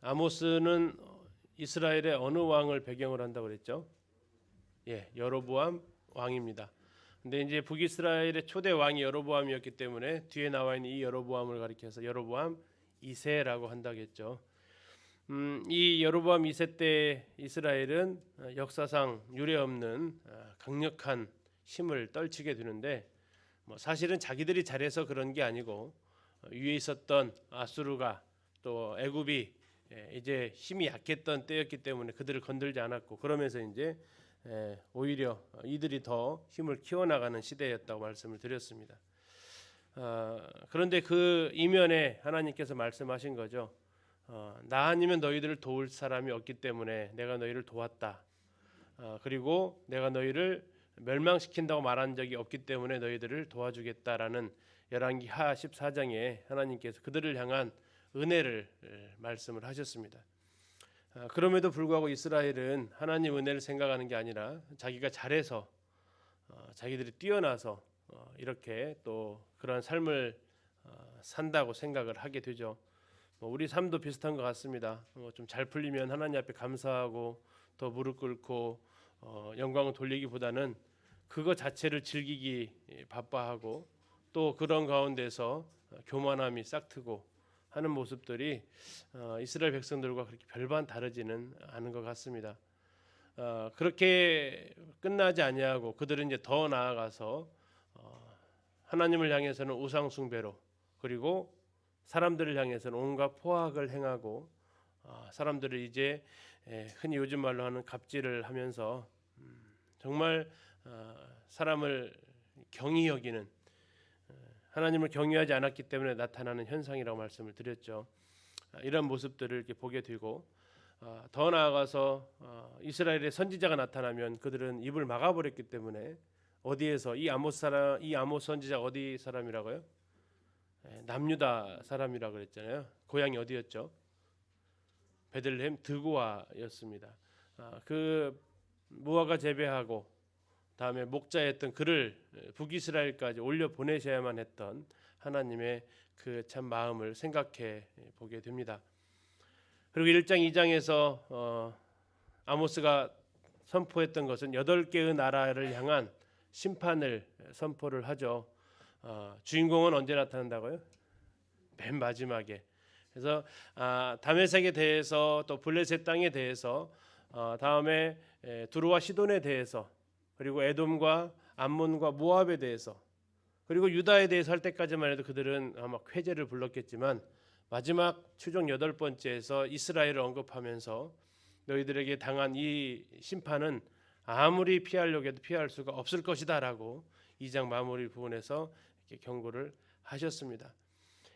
아모스는 이스라엘의 어느 왕을 배경으로 한다고 그랬죠? 여로보암 왕입니다. 근데 이제 북이스라엘의 초대 왕이 여로보암이었기 때문에 뒤에 나와 있는 이 여로보암을 가리켜서 여로보암 2세라고 한다겠죠. 이 여로보암 2세 때 이스라엘은 역사상 유례없는 강력한 힘을 떨치게 되는데 사실은 자기들이 잘해서 그런 게 아니고 위에 있었던 아수르가 또 애굽이 이제 힘이 약했던 때였기 때문에 그들을 건들지 않았고 그러면서 이제 오히려 이들이 더 힘을 키워나가는 시대였다고 말씀을 드렸습니다. 그런데 그 이면에 하나님께서 말씀하신 거죠. 나 아니면 너희들을 도울 사람이 없기 때문에 내가 너희를 도왔다. 그리고 내가 너희를 멸망시킨다고 말한 적이 없기 때문에 너희들을 도와주겠다라는 열왕기하 14장에 하나님께서 그들을 향한 은혜를 말씀을 하셨습니다. 그럼에도 불구하고 이스라엘은 하나님 은혜를 생각하는 게 아니라 자기가 잘해서 자기들이 뛰어나서 이렇게 또 그런 삶을 산다고 생각을 하게 되죠. 우리 삶도 비슷한 것 같습니다. 좀 잘 풀리면 하나님 앞에 감사하고 더 무릎 꿇고 영광을 돌리기보다는 그거 자체를 즐기기 바빠하고 또 그런 가운데서 교만함이 싹트고 하는 모습들이 이스라엘 백성들과 그렇게 별반 다르지는 않은 것 같습니다. 그렇게 끝나지 아니하고 그들은 이제 더 나아가서 하나님을 향해서는 우상 숭배로 그리고 사람들을 향해서는 온갖 포악을 행하고 사람들을 이제 흔히 요즘 말로 하는 갑질을 하면서 정말 사람을 경히 여기는 하나님을 경외하지 않았기 때문에 나타나는 현상이라고 말씀을 드렸죠. 이런 모습들을 이렇게 보게 되고 더 나아가서 이스라엘의 선지자가 나타나면 그들은 입을 막아버렸기 때문에 어디에서 이 아모스 선지자 어디 사람이라고요? 남유다 사람이라고 그랬잖아요. 고향이 어디였죠? 베들레헴 드고아였습니다. 그 무화과 재배하고 다음에 목자였던 그를 북이스라엘까지 올려 보내셔야만 했던 하나님의 그 참 마음을 생각해 보게 됩니다. 그리고 1장 2장에서 아모스가 선포했던 것은 8개의 나라를 향한 심판을 선포를 하죠. 주인공은 언제 나타난다고요? 맨 마지막에. 그래서 다메섹에 대해서 또 블레셋 땅에 대해서 다음에 두루와 시돈에 대해서 그리고 에돔과 암몬과 모압에 대해서 그리고 유다에 대해서 할 때까지만 해도 그들은 아마 쾌제를 불렀겠지만 마지막 최종 8번째에서 이스라엘을 언급하면서 너희들에게 당한 이 심판은 아무리 피하려고 해도 피할 수가 없을 것이다라고 2장 마무리 부분에서 이렇게 경고를 하셨습니다.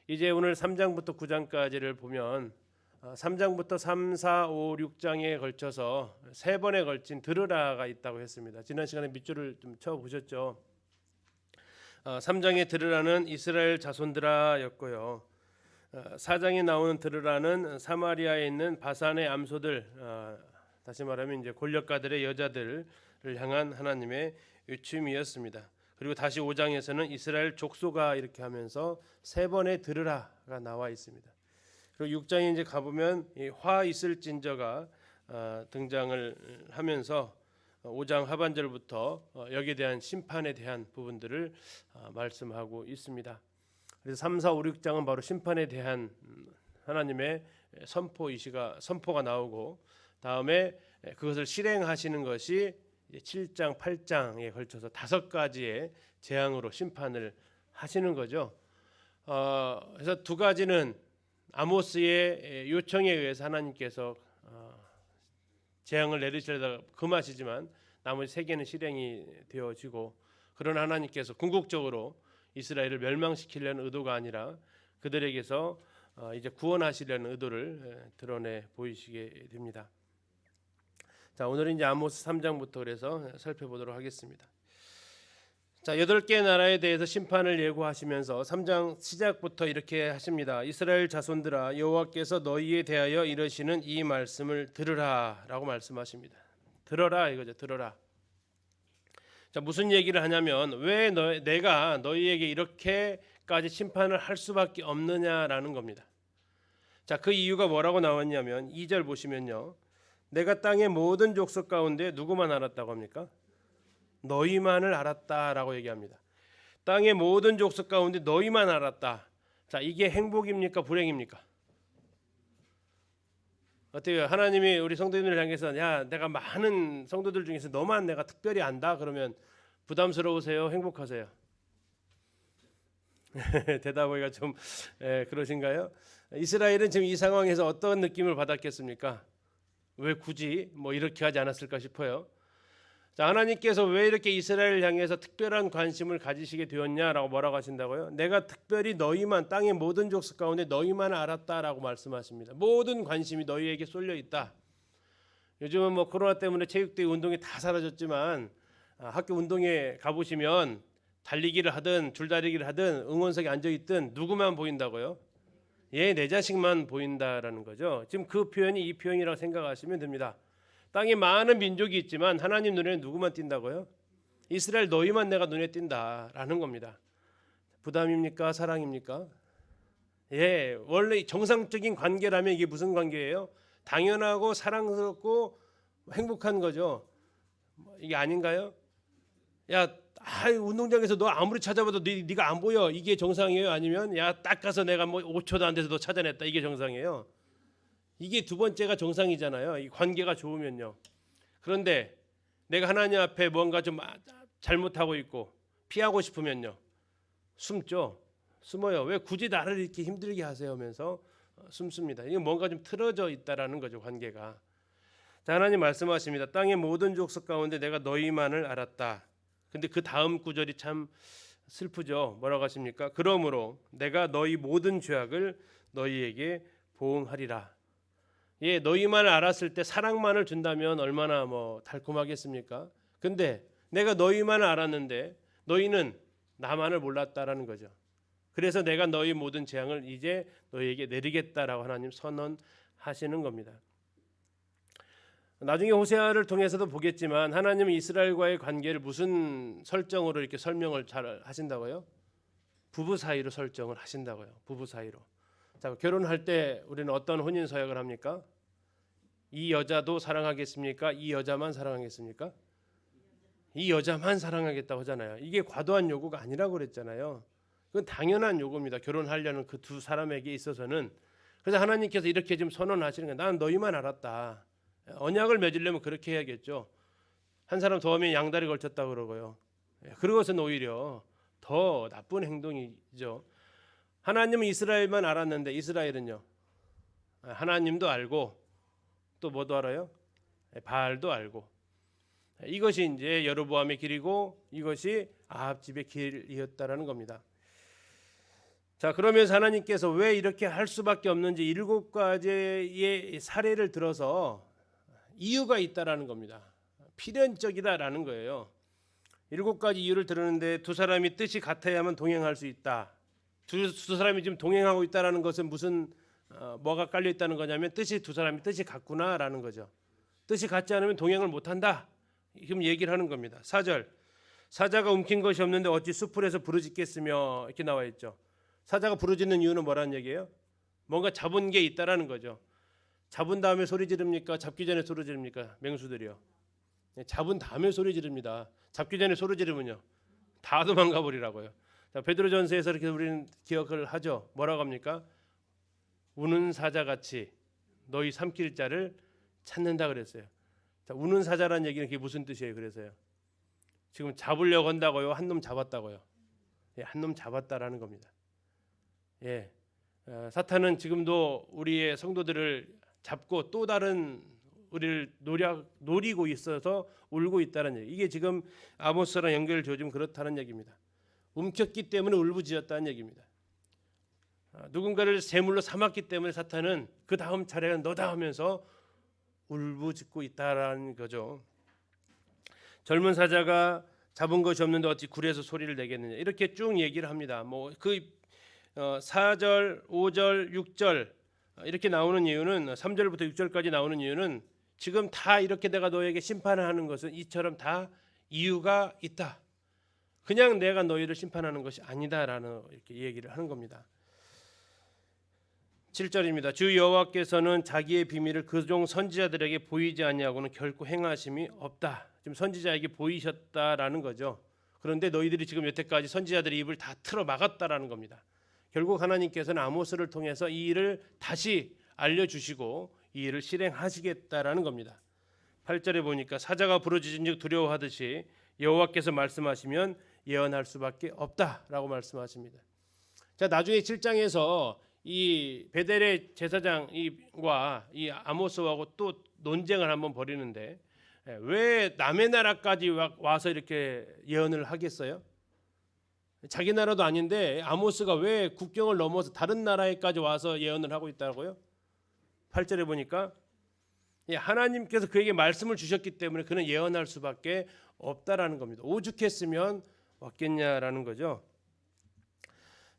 이제 오늘 3장부터 9장까지를 보면 3장부터 3, 4, 5, 6장에 걸쳐서 3번에 걸친 들으라가 있다고 했습니다. 지난 시간에 밑줄을 좀 쳐보셨죠. 3장에 들으라는 이스라엘 자손들아였고요. 4장에 나오는 들으라는 사마리아에 있는 바산의 암소들, 다시 말하면 이제 권력가들의 여자들을 향한 하나님의 요침이었습니다. 그리고 다시 5장에서는 이스라엘 족속아 이렇게 하면서 3번의 들으라가 나와 있습니다. 그리고 6장에 이제 가보면 화 있을진저가 등장을 하면서 5장 하반절부터 여기에 대한 심판에 대한 부분들을 말씀하고 있습니다. 그래서 3, 4, 5, 6장은 바로 심판에 대한 하나님의 선포가 나오고 다음에 그것을 실행하시는 것이 7장, 8장에 걸쳐서 5가지의 재앙으로 심판을 하시는 거죠. 그래서 2가지는 아모스의 요청에 의해서 하나님께서 재앙을 내리시려다가 금하시지만 나머지 3개는 실행이 되어지고 그러나 하나님께서 궁극적으로 이스라엘을 멸망시키려는 의도가 아니라 그들에게서 이제 구원하시려는 의도를 드러내 보이시게 됩니다. 자, 오늘은 이제 아모스 3장부터 그래서 살펴보도록 하겠습니다. 자, 8개 나라에 대해서 심판을 예고하시면서 3장 시작부터 이렇게 하십니다. 이스라엘 자손들아 여호와께서 너희에 대하여 이러시는 이 말씀을 들으라라고 말씀하십니다. 들어라 이거죠. 들어라. 자, 무슨 얘기를 하냐면 왜 내가 너희에게 이렇게까지 심판을 할 수밖에 없느냐라는 겁니다. 자, 그 이유가 뭐라고 나왔냐면 2절 보시면요. 내가 땅의 모든 족속 가운데 누구만 알았다고 합니까? 너희만을 알았다라고 얘기합니다. 땅의 모든 족속 가운데 너희만 알았다. 자, 이게 행복입니까? 불행입니까? 어때요? 하나님이 우리 성도님을 향해서 야, 내가 많은 성도들 중에서 너만 내가 특별히 안다. 그러면 부담스러우세요? 행복하세요? 대답하기가 좀 그러신가요? 이스라엘은 지금 이 상황에서 어떤 느낌을 받았겠습니까? 왜 굳이 뭐 이렇게 하지 않았을까 싶어요. 자, 하나님께서 왜 이렇게 이스라엘을 향해서 특별한 관심을 가지시게 되었냐라고 뭐라고 하신다고요? 내가 특별히 너희만 땅의 모든 족속 가운데 너희만 알았다라고 말씀하십니다. 모든 관심이 너희에게 쏠려 있다. 요즘은 뭐 코로나 때문에 체육대회 운동이 다 사라졌지만 학교 운동회 가보시면 달리기를 하든 줄다리기를 하든 응원석에 앉아 있든 누구만 보인다고요? 예, 내 자식만 보인다라는 거죠. 지금 그 표현이 이 표현이라고 생각하시면 됩니다. 땅에 많은 민족이 있지만 하나님 눈에는 누구만 띈다고요? 이스라엘 너희만 내가 눈에 띈다라는 겁니다. 부담입니까? 사랑입니까? 예, 원래 정상적인 관계라면 이게 무슨 관계예요? 당연하고 사랑스럽고 행복한 거죠. 이게 아닌가요? 야, 운동장에서 너 아무리 찾아봐도 네가 안 보여. 이게 정상이에요? 아니면 야, 딱 가서 내가 뭐 5초도 안 돼서 너 찾아냈다. 이게 정상이에요? 이게 두 번째가 정상이잖아요. 이 관계가 좋으면요. 그런데 내가 하나님 앞에 뭔가 좀 잘못하고 있고 피하고 싶으면요. 숨죠. 숨어요. 왜 굳이 나를 이렇게 힘들게 하세요 하면서 숨습니다. 이게 뭔가 좀 틀어져 있다라는 거죠. 관계가. 자, 하나님 말씀하십니다. 땅의 모든 족속 가운데 내가 너희만을 알았다. 근데 그 다음 구절이 참 슬프죠. 뭐라고 하십니까? 그러므로 내가 너희 모든 죄악을 너희에게 보응하리라. 예, 너희만을 알았을 때 사랑만을 준다면 얼마나 뭐 달콤하겠습니까? 근데 내가 너희만을 알았는데 너희는 나만을 몰랐다라는 거죠. 그래서 내가 너희 모든 재앙을 이제 너희에게 내리겠다라고 하나님 선언하시는 겁니다. 나중에 호세아를 통해서도 보겠지만 하나님은 이스라엘과의 관계를 무슨 설정으로 이렇게 설명을 잘 하신다고요? 부부 사이로 설정을 하신다고요. 부부 사이로. 자, 결혼할 때 우리는 어떤 혼인 서약을 합니까? 이 여자도 사랑하겠습니까? 이 여자만 사랑하겠습니까? 이 여자만 사랑하겠다고 하잖아요. 이게 과도한 요구가 아니라고 그랬잖아요. 그건 당연한 요구입니다. 결혼하려는 그 두 사람에게 있어서는. 그래서 하나님께서 이렇게 지금 선언하시는 거예요. 나는 너희만 알았다. 언약을 맺으려면 그렇게 해야겠죠. 한 사람 더 하면 양다리 걸쳤다 그러고요. 그것은 오히려 더 나쁜 행동이죠. 하나님은 이스라엘만 알았는데 이스라엘은요. 하나님도 알고 또 뭐도 알아요? 바알도 알고. 이것이 이제 여로보암의 길이고 이것이 아합 집의 길이었다라는 겁니다. 자, 그러면서 하나님께서 왜 이렇게 할 수밖에 없는지 7가지의 사례를 들어서 이유가 있다라는 겁니다. 필연적이다라는 거예요. 7가지 이유를 들었는데 두 사람이 뜻이 같아야만 동행할 수 있다. 두 사람이 지금 동행하고 있다라는 것은 무슨 뭐가 깔려 있다는 거냐면 두 사람이 뜻이 같구나라는 거죠. 뜻이 같지 않으면 동행을 못한다. 지금 얘기를 하는 겁니다. 4절 사자가 움킨 것이 없는데 어찌 숲풀에서 부르짖겠으며 이렇게 나와 있죠. 사자가 부르짖는 이유는 뭐라는 얘기예요? 뭔가 잡은 게 있다라는 거죠. 잡은 다음에 소리 지릅니까? 잡기 전에 소리 지릅니까? 맹수들이요. 잡은 다음에 소리 지릅니다. 잡기 전에 소리 지르면요. 다 도망가 버리라고요. 자, 베드로전서에서 이렇게 우리는 기억을 하죠. 뭐라고 합니까? 우는 사자같이 너희 삼킬 자를 찾는다 그랬어요. 자, 우는 사자라는 얘기는 그게 무슨 뜻이에요? 그래서요. 지금 잡으려고 한다고요? 한 놈 잡았다고요? 예, 한 놈 잡았다라는 겁니다. 예, 사탄은 지금도 우리의 성도들을 잡고 또 다른 우리를 노리고 있어서 울고 있다는 얘기. 이게 지금 아모스랑 연결되어지면 그렇다는 얘기입니다. 움켰기 때문에 울부짖었다는 얘기입니다. 누군가를 제물로 삼았기 때문에 사탄은 그 다음 차례가 너다 하면서 울부짖고 있다라는 거죠. 젊은 사자가 잡은 것이 없는데 어찌 굴에서 소리를 내겠느냐 이렇게 쭉 얘기를 합니다. 뭐 그 4절, 5절, 6절 이렇게 나오는 이유는 3절부터 6절까지 나오는 이유는 지금 다 이렇게 내가 너에게 심판하는 것은 이처럼 다 이유가 있다. 그냥 내가 너희를 심판하는 것이 아니다라는 이렇게 얘기를 하는 겁니다. 7절입니다. 주 여호와께서는 자기의 비밀을 그 종 선지자들에게 보이지 아니하고는 결코 행하심이 없다. 지금 선지자에게 보이셨다라는 거죠. 그런데 너희들이 지금 여태까지 선지자들의 입을 다 틀어 막았다라는 겁니다. 결국 하나님께서는 아모스를 통해서 이 일을 다시 알려주시고 이 일을 실행하시겠다라는 겁니다. 8절에 보니까 사자가 부르짖은즉 두려워하듯이 여호와께서 말씀하시면 예언할 수밖에 없다라고 말씀하십니다. 자, 나중에 7장에서 이 베델의 제사장과 이 아모스하고 또 논쟁을 한번 벌이는데 왜 남의 나라까지 와서 이렇게 예언을 하겠어요? 자기 나라도 아닌데 아모스가 왜 국경을 넘어서 다른 나라에까지 와서 예언을 하고 있다고요? 8절에 보니까 하나님께서 그에게 말씀을 주셨기 때문에 그는 예언할 수밖에 없다라는 겁니다. 오죽했으면 왔겠냐라는 거죠.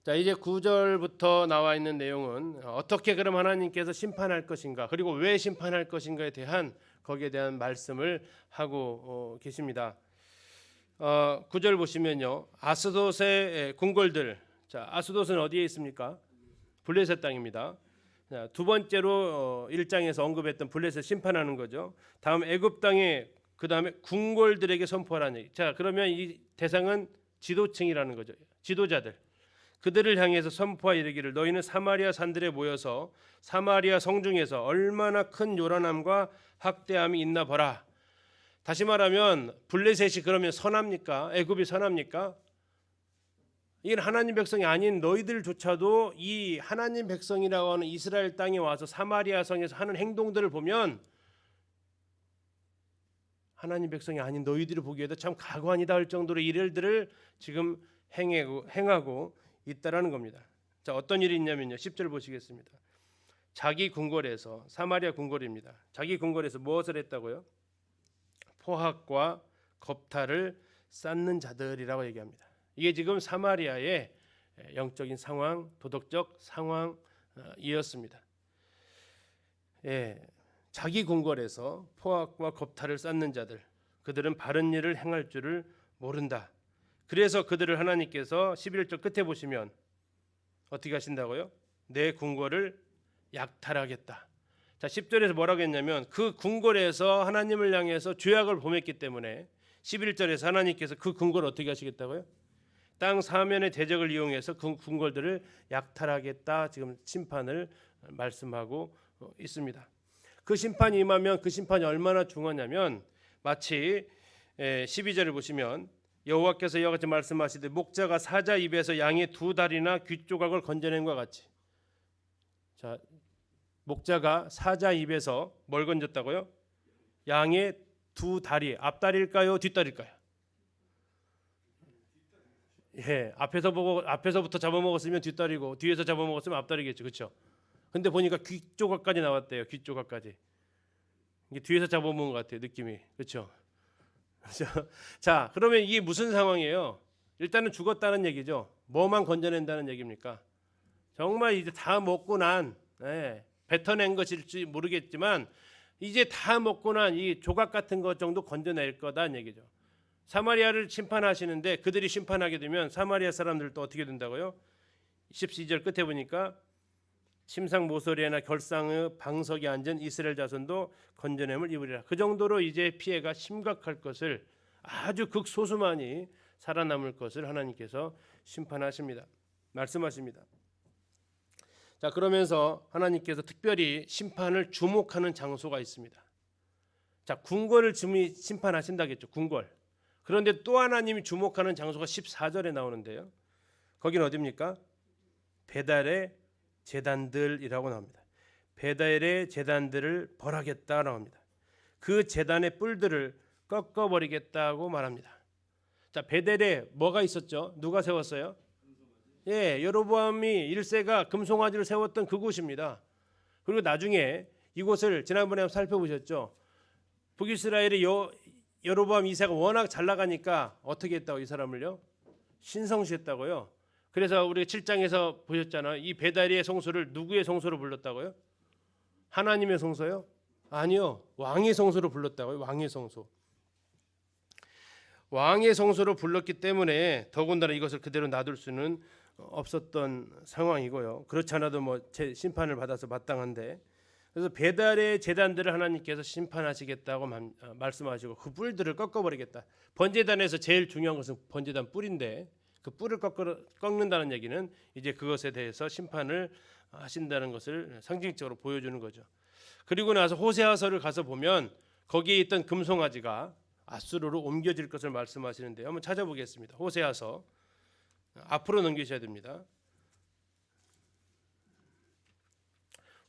자, 이제 9절부터 나와 있는 내용은 어떻게 그럼 하나님께서 심판할 것인가, 그리고 왜 심판할 것인가에 대한 거기에 대한 말씀을 하고 계십니다. 9절 보시면요, 아스돗의 궁궐들. 자, 아스돗은 어디에 있습니까? 블레셋 땅입니다. 자, 두 번째로 1장에서 언급했던 블레셋 심판하는 거죠. 다음 애굽 땅에, 그 다음에 궁궐들에게 선포하라는 얘기. 자, 그러면 이 대상은 지도층이라는 거죠. 지도자들. 그들을 향해서 선포하 이르기를 너희는 사마리아 산들에 모여서 사마리아 성중에서 얼마나 큰 요란함과 학대함이 있나 보라. 다시 말하면 블레셋이 그러면 선합니까? 애굽이 선합니까? 이건 하나님 백성이 아닌 너희들조차도 이 하나님 백성이라고 하는 이스라엘 땅에 와서 사마리아 성에서 하는 행동들을 보면 하나님 백성이 아닌 너희들이 보기에도 참 가관이다 할 정도로 이 일들을 지금 행하고 있다라는 겁니다. 자, 어떤 일이 있냐면요, 10절 보시겠습니다. 자기 궁궐에서, 사마리아 궁궐입니다. 자기 궁궐에서 무엇을 했다고요? 포학과 겁탈을 쌓는 자들이라고 얘기합니다. 이게 지금 사마리아의 영적인 상황, 도덕적 상황이었습니다. 자기 궁궐에서 포학과 겁탈을 쌓는 자들, 그들은 바른 일을 행할 줄을 모른다. 그래서 그들을 하나님께서 11절 끝에 보시면 어떻게 하신다고요? 내 궁궐을 약탈하겠다. 자, 10절에서 뭐라고 했냐면 그 궁궐에서 하나님을 향해서 죄악을 범했기 때문에 11절에서 하나님께서 그 궁궐을 어떻게 하시겠다고요? 땅 사면의 대적을 이용해서 그 궁궐들을 약탈하겠다. 지금 심판을 말씀하고 있습니다. 그 심판이 임하면 그 심판이 얼마나 중요하냐면 마치 12절을 보시면 여호와께서 이와 같이 말씀하시되 목자가 사자 입에서 양의 두 다리나 귀 조각을 건져낸 것과 같이. 자, 목자가 사자 입에서 뭘 건졌다고요? 양의 두 다리, 앞다리일까요, 뒷다리일까요? 앞에서부터 잡아먹었으면 뒷다리고 뒤에서 잡아먹었으면 앞다리겠죠, 그렇죠? 근데 보니까 귀 조각까지 나왔대요. 귀 조각까지. 이게 뒤에서 잡아먹은 것 같아요, 느낌이, 그렇죠? 자, 그러면 이게 무슨 상황이에요? 일단은 죽었다는 얘기죠. 뭐만 건져낸다는 얘기입니까? 정말 이제 다 먹고 난, 뱉어낸 것일지 모르겠지만 이제 다 먹고 난 이 조각 같은 것 정도 건져낼 거다는 얘기죠. 사마리아를 심판하시는데 그들이 심판하게 되면 사마리아 사람들도 어떻게 된다고요? 12절 끝에 보니까 침상 모서리나 결상의 방석에 앉은 이스라엘 자손도 건져냄을 입으리라. 그 정도로 이제 피해가 심각할 것을, 아주 극소수만이 살아남을 것을 하나님께서 심판하십니다. 말씀하십니다. 자, 그러면서 하나님께서 특별히 심판을 주목하는 장소가 있습니다. 자, 궁궐을 심판하신다겠죠. 궁궐. 그런데 또 하나님이 주목하는 장소가 14절에 나오는데요. 거긴 어디입니까? 베델의 제단들이라고 나옵니다. 베델의 제단들을 벌하겠다라고 합니다. 그 제단의 뿔들을 꺾어버리겠다고 말합니다. 자, 베델에 뭐가 있었죠? 누가 세웠어요? 여로보암이 1세가 금송아지를 세웠던 그곳입니다. 그리고 나중에 이곳을 지난번에 한번 살펴보셨죠? 북이스라엘의 여로보암 2세가 워낙 잘 나가니까 어떻게 했다고, 이 사람을요? 신성시했다고요. 그래서 우리가 7장에서 보셨잖아요. 이 베델의 성소를 누구의 성소로 불렀다고요? 하나님의 성소요? 아니요, 왕의 성소로 불렀다고요. 왕의 성소. 왕의 성소로 불렀기 때문에 더군다나 이것을 그대로 놔둘 수는 없었던 상황이고요. 그렇지 않아도 뭐 심판을 받아서 마땅한데, 그래서 배달의 재단들을 하나님께서 심판하시겠다고 말씀하시고 그 뿔들을 꺾어버리겠다. 번제단에서 제일 중요한 것은 번제단 뿔인데 그 뿔을 꺾는다는 얘기는 이제 그것에 대해서 심판을 하신다는 것을 상징적으로 보여주는 거죠. 그리고 나서 호세아서를 가서 보면 거기에 있던 금송아지가 아수르로 옮겨질 것을 말씀하시는데요. 한번 찾아보겠습니다. 호세아서 앞으로 넘기셔야 됩니다.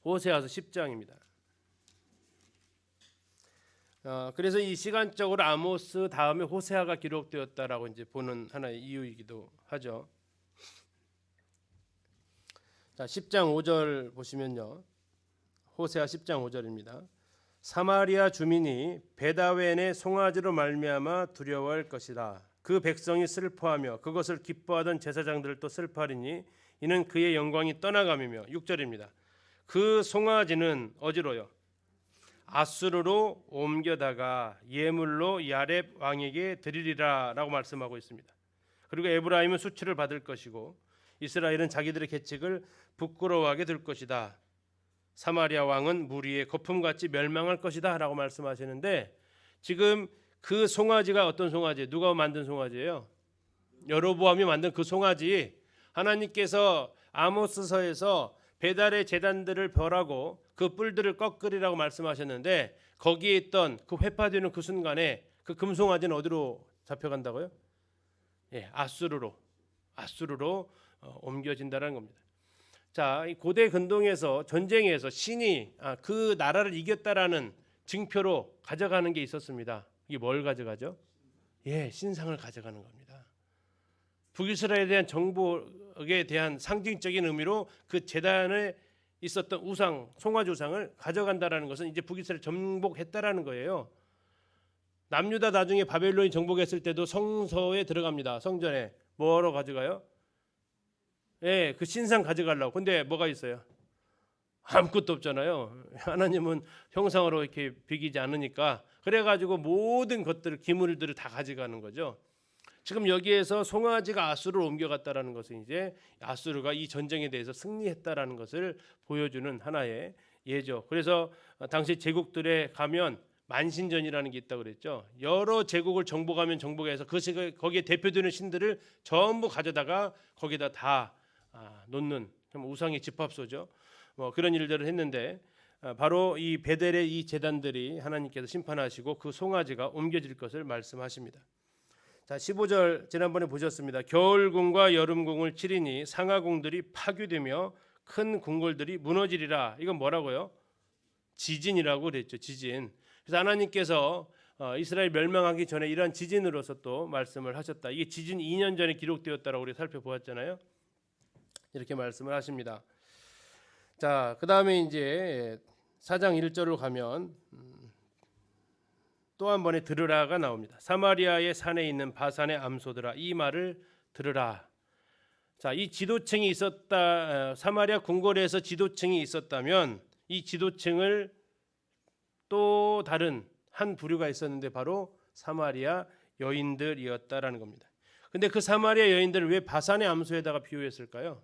호세아서 10장입니다. 그래서 이 시간적으로 아모스 다음에 호세아가 기록되었다라고 이제 보는 하나의 이유이기도 하죠. 자, 10장 5절 보시면요. 호세아 10장 5절입니다. 사마리아 주민이 베다웬의 송아지로 말미암아 두려워할 것이다. 그 백성이 슬퍼하며 그것을 기뻐하던 제사장들도 슬퍼하리니 이는 그의 영광이 떠나감이며. 6절입니다. 그 송아지는 어디로요? 아수르로 옮겨다가 예물로 야렙 왕에게 드리리라 라고 말씀하고 있습니다. 그리고 에브라임은 수치를 받을 것이고 이스라엘은 자기들의 계책을 부끄러워하게 될 것이다. 사마리아 왕은 무리의 거품같이 멸망할 것이다 라고 말씀하시는데, 지금 그 송아지가 어떤 송아지예요? 누가 만든 송아지예요? 여로보암이 만든 그 송아지. 하나님께서 아모스서에서 배달의 제단들을 벌하고 그 뿔들을 꺾으리라고 말씀하셨는데, 거기에 있던 그 회파되는 그 순간에 그 금송아지는 어디로 잡혀간다고요? 예, 아수르로 옮겨진다는 겁니다. 자, 이 고대 근동에서 전쟁에서 신이 그 나라를 이겼다라는 증표로 가져가는 게 있었습니다. 이게 뭘 가져가죠? 예, 신상을 가져가는 겁니다. 북이스라엘에 대한 정복에 대한 상징적인 의미로 그 제단에 있었던 우상, 송아지 우상을 가져간다라는 것은 이제 북이스라엘 정복했다라는 거예요. 남유다 나중에 바벨론이 정복했을 때도 성서에 들어갑니다. 성전에 뭐로 가져가요? 예, 그 신상 가져가려고. 근데 뭐가 있어요? 아무것도 없잖아요. 하나님은 형상으로 이렇게 비기지 않으니까. 그래가지고 모든 것들을, 기물들을 다 가져가는 거죠. 지금 여기에서 송아지가 아수르로 옮겨갔다라는 것은 이제 아수르가 이 전쟁에 대해서 승리했다라는 것을 보여주는 하나의 예죠. 그래서 당시 제국들에 가면 만신전이라는 게 있다고 그랬죠. 여러 제국을 정복하면 정복해서 거기에 대표되는 신들을 전부 가져다가 거기다 다 놓는 우상의 집합소죠. 뭐 그런 일들을 했는데, 바로 이 베델의 이 제단들이 하나님께서 심판하시고 그 송아지가 옮겨질 것을 말씀하십니다. 자, 15절 지난번에 보셨습니다. 겨울궁과 여름궁을 치리니 상하궁들이 파괴되며 큰 궁궐들이 무너지리라. 이건 뭐라고요? 지진이라고 그랬죠. 지진. 그래서 하나님께서 이스라엘 멸망하기 전에 이러한 지진으로서 또 말씀을 하셨다. 이게 지진 2년 전에 기록되었다라고 우리 살펴보았잖아요. 이렇게 말씀을 하십니다. 자, 그 다음에 이제 4장 1절로 가면 또 한 번의 들으라가 나옵니다. 사마리아의 산에 있는 바산의 암소들아, 이 말을 들으라. 자, 이 지도층이 있었다. 사마리아 궁궐에서 지도층이 있었다면 이 지도층을 또 다른 한 부류가 있었는데 바로 사마리아 여인들이었다라는 겁니다. 근데 그 사마리아 여인들을 왜 바산의 암소에다가 비유했을까요?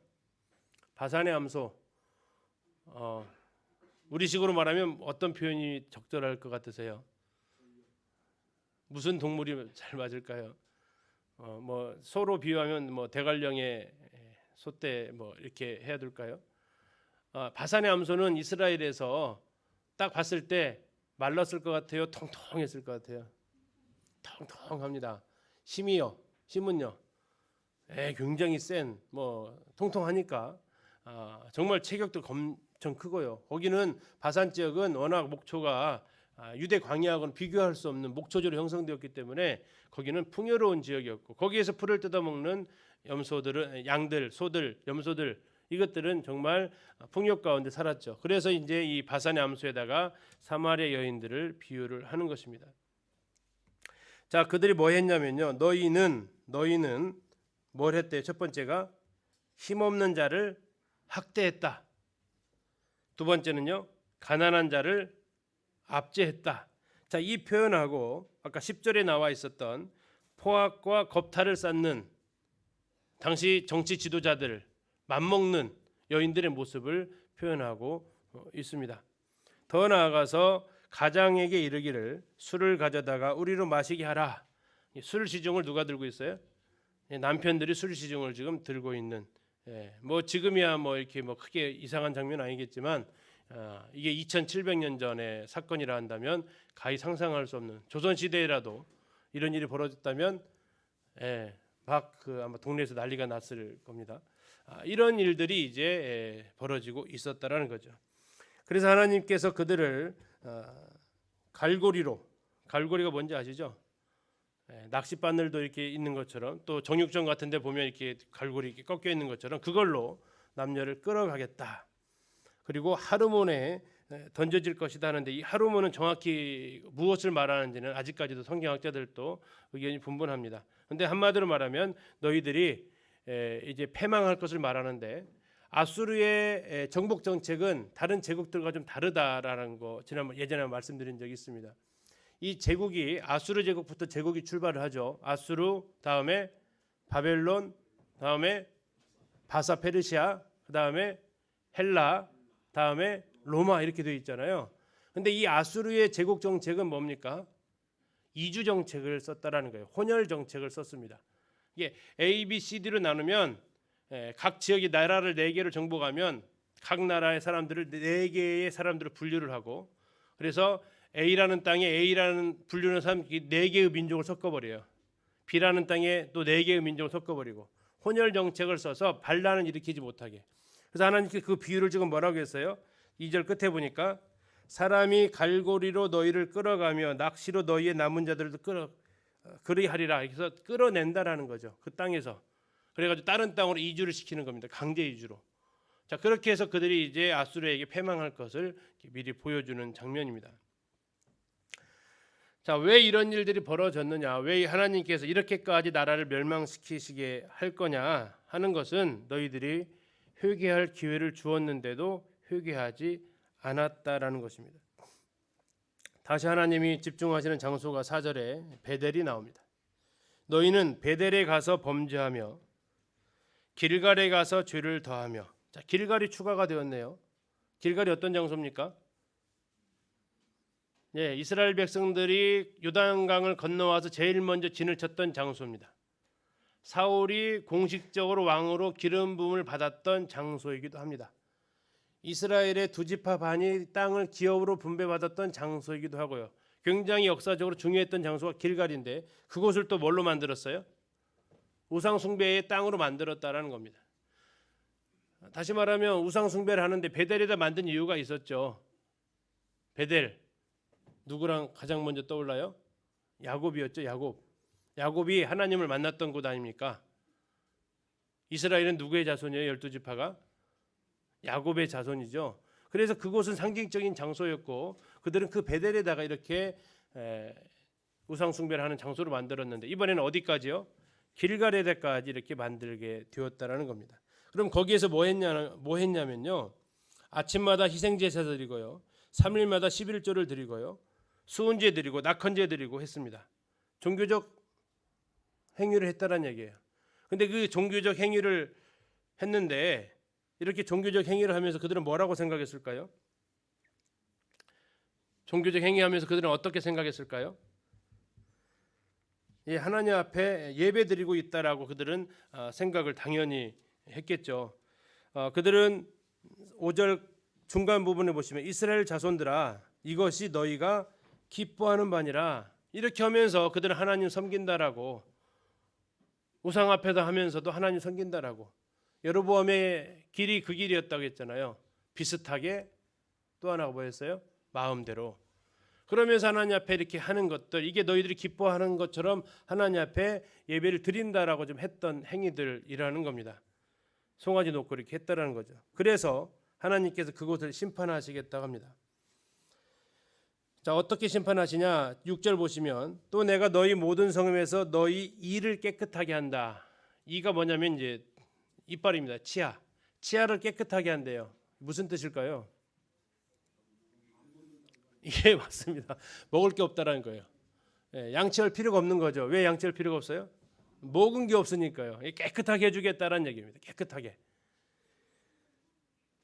바산의 암소, 우리식으로 말하면 어떤 표현이 적절할 것 같으세요? 무슨 동물이 잘 맞을까요? 뭐 소로 비유하면 뭐 대관령의 소떼 뭐 이렇게 해야 될까요? 바산의 암소는 이스라엘에서 딱 봤을 때 말랐을 것 같아요? 통통했을 것 같아요? 통통합니다. 힘은요? 굉장히 센, 뭐 통통하니까 정말 체격도 엄청 크고요. 거기는 바산 지역은 워낙 목초가 유대 광야하고는 비교할 수 없는 목초지로 형성되었기 때문에 거기는 풍요로운 지역이었고, 거기에서 풀을 뜯어먹는 염소들은, 양들, 소들, 염소들, 이것들은 정말 풍요 가운데 살았죠. 그래서 이제 이 바산의 암소에다가 사마리아 여인들을 비유를 하는 것입니다. 자, 그들이 뭐 했냐면요, 너희는 뭘 했대요? 첫 번째가 힘없는 자를 학대했다. 두 번째는요, 가난한 자를 압제했다. 자, 이 표현하고 아까 10절에 나와 있었던 포악과 겁탈을 쌓는 당시 정치 지도자들, 맘먹는 여인들의 모습을 표현하고 있습니다. 더 나아가서 가장에게 이르기를 술을 가져다가 우리로 마시게 하라. 술 시중을 누가 들고 있어요? 남편들이 술 시중을 지금 들고 있는. 뭐 지금이야 뭐 이렇게 뭐 크게 이상한 장면 아니겠지만 이게 2700년 전의 사건이라 한다면 가히 상상할 수 없는, 조선 시대라도 이런 일이 벌어졌다면 막 아마 동네에서 난리가 났을 겁니다. 이런 일들이 이제 벌어지고 있었다라는 거죠. 그래서 하나님께서 그들을 갈고리가 뭔지 아시죠? 낚싯바늘도 이렇게 있는 것처럼, 또 정육점 같은 데 보면 이렇게 갈고리 이렇게 꺾여 있는 것처럼 그걸로 남녀를 끌어가겠다. 그리고 하르몬에 던져질 것이다 하는데, 이 하르몬은 정확히 무엇을 말하는지는 아직까지도 성경학자들도 의견이 분분합니다. 그런데 한마디로 말하면 너희들이 이제 패망할 것을 말하는데, 아수르의 정복 정책은 다른 제국들과 좀 다르다라는 거 예전에 말씀드린 적이 있습니다. 이 제국이 아수르 제국부터 제국이 출발을 하죠. 아수르, 다음에 바벨론, 다음에 바사 페르시아, 그다음에 헬라, 다음에 로마 이렇게 되어 있잖아요. 근데 이 아수르의 제국 정책은 뭡니까? 이주 정책을 썼다라는 거예요. 혼혈 정책을 썼습니다. 이게 A, B, C, D로 나누면 각 지역의 나라를 4개로 정복하면 각 나라의 사람들을 4개의 사람들을 분류를 하고, 그래서 A라는 땅에 A라는 분류는 사람 4개의 민족을 섞어버려요. B라는 땅에 또 4개의 민족을 섞어버리고 혼혈 정책을 써서 반란을 일으키지 못하게. 그래서 하나님께서 그 비유를 지금 뭐라고 했어요? 2절 끝에 보니까 사람이 갈고리로 너희를 끌어가며 낚시로 너희의 남은 자들도 그리하리라. 그래서 끌어낸다라는 거죠. 그 땅에서. 그래가지고 다른 땅으로 이주를 시키는 겁니다. 강제 이주로. 자, 그렇게 해서 그들이 이제 아수르에게 패망할 것을 미리 보여주는 장면입니다. 자, 왜 이런 일들이 벌어졌느냐, 왜 하나님께서 이렇게까지 나라를 멸망시키시게 할 거냐 하는 것은 너희들이 회개할 기회를 주었는데도 회개하지 않았다라는 것입니다. 다시 하나님이 집중하시는 장소가 4절에 베델이 나옵니다. 너희는 베델에 가서 범죄하며 길갈에 가서 죄를 더하며. 자, 길갈이 추가가 되었네요. 길갈이 어떤 장소입니까? 이스라엘 백성들이 요단강을 건너와서 제일 먼저 진을 쳤던 장소입니다. 사울이 공식적으로 왕으로 기름 부음을 받았던 장소이기도 합니다. 이스라엘의 2지파 반이 땅을 기업으로 분배받았던 장소이기도 하고요. 굉장히 역사적으로 중요했던 장소가 길갈인데, 그곳을 또 뭘로 만들었어요? 우상 숭배의 땅으로 만들었다라는 겁니다. 다시 말하면 우상 숭배를 하는데 베델에다 만든 이유가 있었죠. 베델, 누구랑 가장 먼저 떠올라요? 야곱이었죠. 야곱이 하나님을 만났던 곳 아닙니까? 이스라엘은 누구의 자손이에요? 12지파가 야곱의 자손이죠. 그래서 그곳은 상징적인 장소였고, 그들은 그 베델에다가 이렇게 우상 숭배를 하는 장소로 만들었는데, 이번에는 어디까지요? 길갈에까지 이렇게 만들게 되었다라는 겁니다. 그럼 거기에서 뭐 했냐면요, 아침마다 희생제사 드리고요, 3일마다 11조를 드리고요, 수은제 드리고 낙헌제 드리고 했습니다. 종교적 행위를 했다는 얘기예요. 근데 그 종교적 행위를 했는데, 이렇게 종교적 행위를 하면서 그들은 뭐라고 생각했을까요? 종교적 행위하면서 그들은 어떻게 생각했을까요? 하나님 앞에 예배드리고 있다라고 그들은 생각을 당연히 했겠죠. 그들은 5절 중간 부분에 보시면 이스라엘 자손들아 이것이 너희가 기뻐하는 바니라, 이렇게 하면서 그들은 하나님 섬긴다라고, 우상 앞에다 하면서도 하나님 섬긴다라고. 여로보암의 길이 그 길이었다고 했잖아요. 비슷하게 또 하나가 뭐였어요? 마음대로. 그러면서 하나님 앞에 이렇게 하는 것들, 이게 너희들이 기뻐하는 것처럼 하나님 앞에 예배를 드린다라고 좀 했던 행위들이라는 겁니다. 송아지 놓고 이렇게 했다라는 거죠. 그래서 하나님께서 그곳을 심판하시겠다고 합니다. 자, 어떻게 심판하시냐? 6절 보시면 또 내가 너희 모든 성읍에서 너희 이를 깨끗하게 한다. 이가 뭐냐면 이제 이빨입니다. 치아를 깨끗하게 한대요. 무슨 뜻일까요? 예, 맞습니다. 먹을 게 없다라는 거예요. 양치할 필요가 없는 거죠. 왜 양치할 필요가 없어요? 먹은 게 없으니까요. 깨끗하게 해주겠다라는 얘기입니다. 깨끗하게.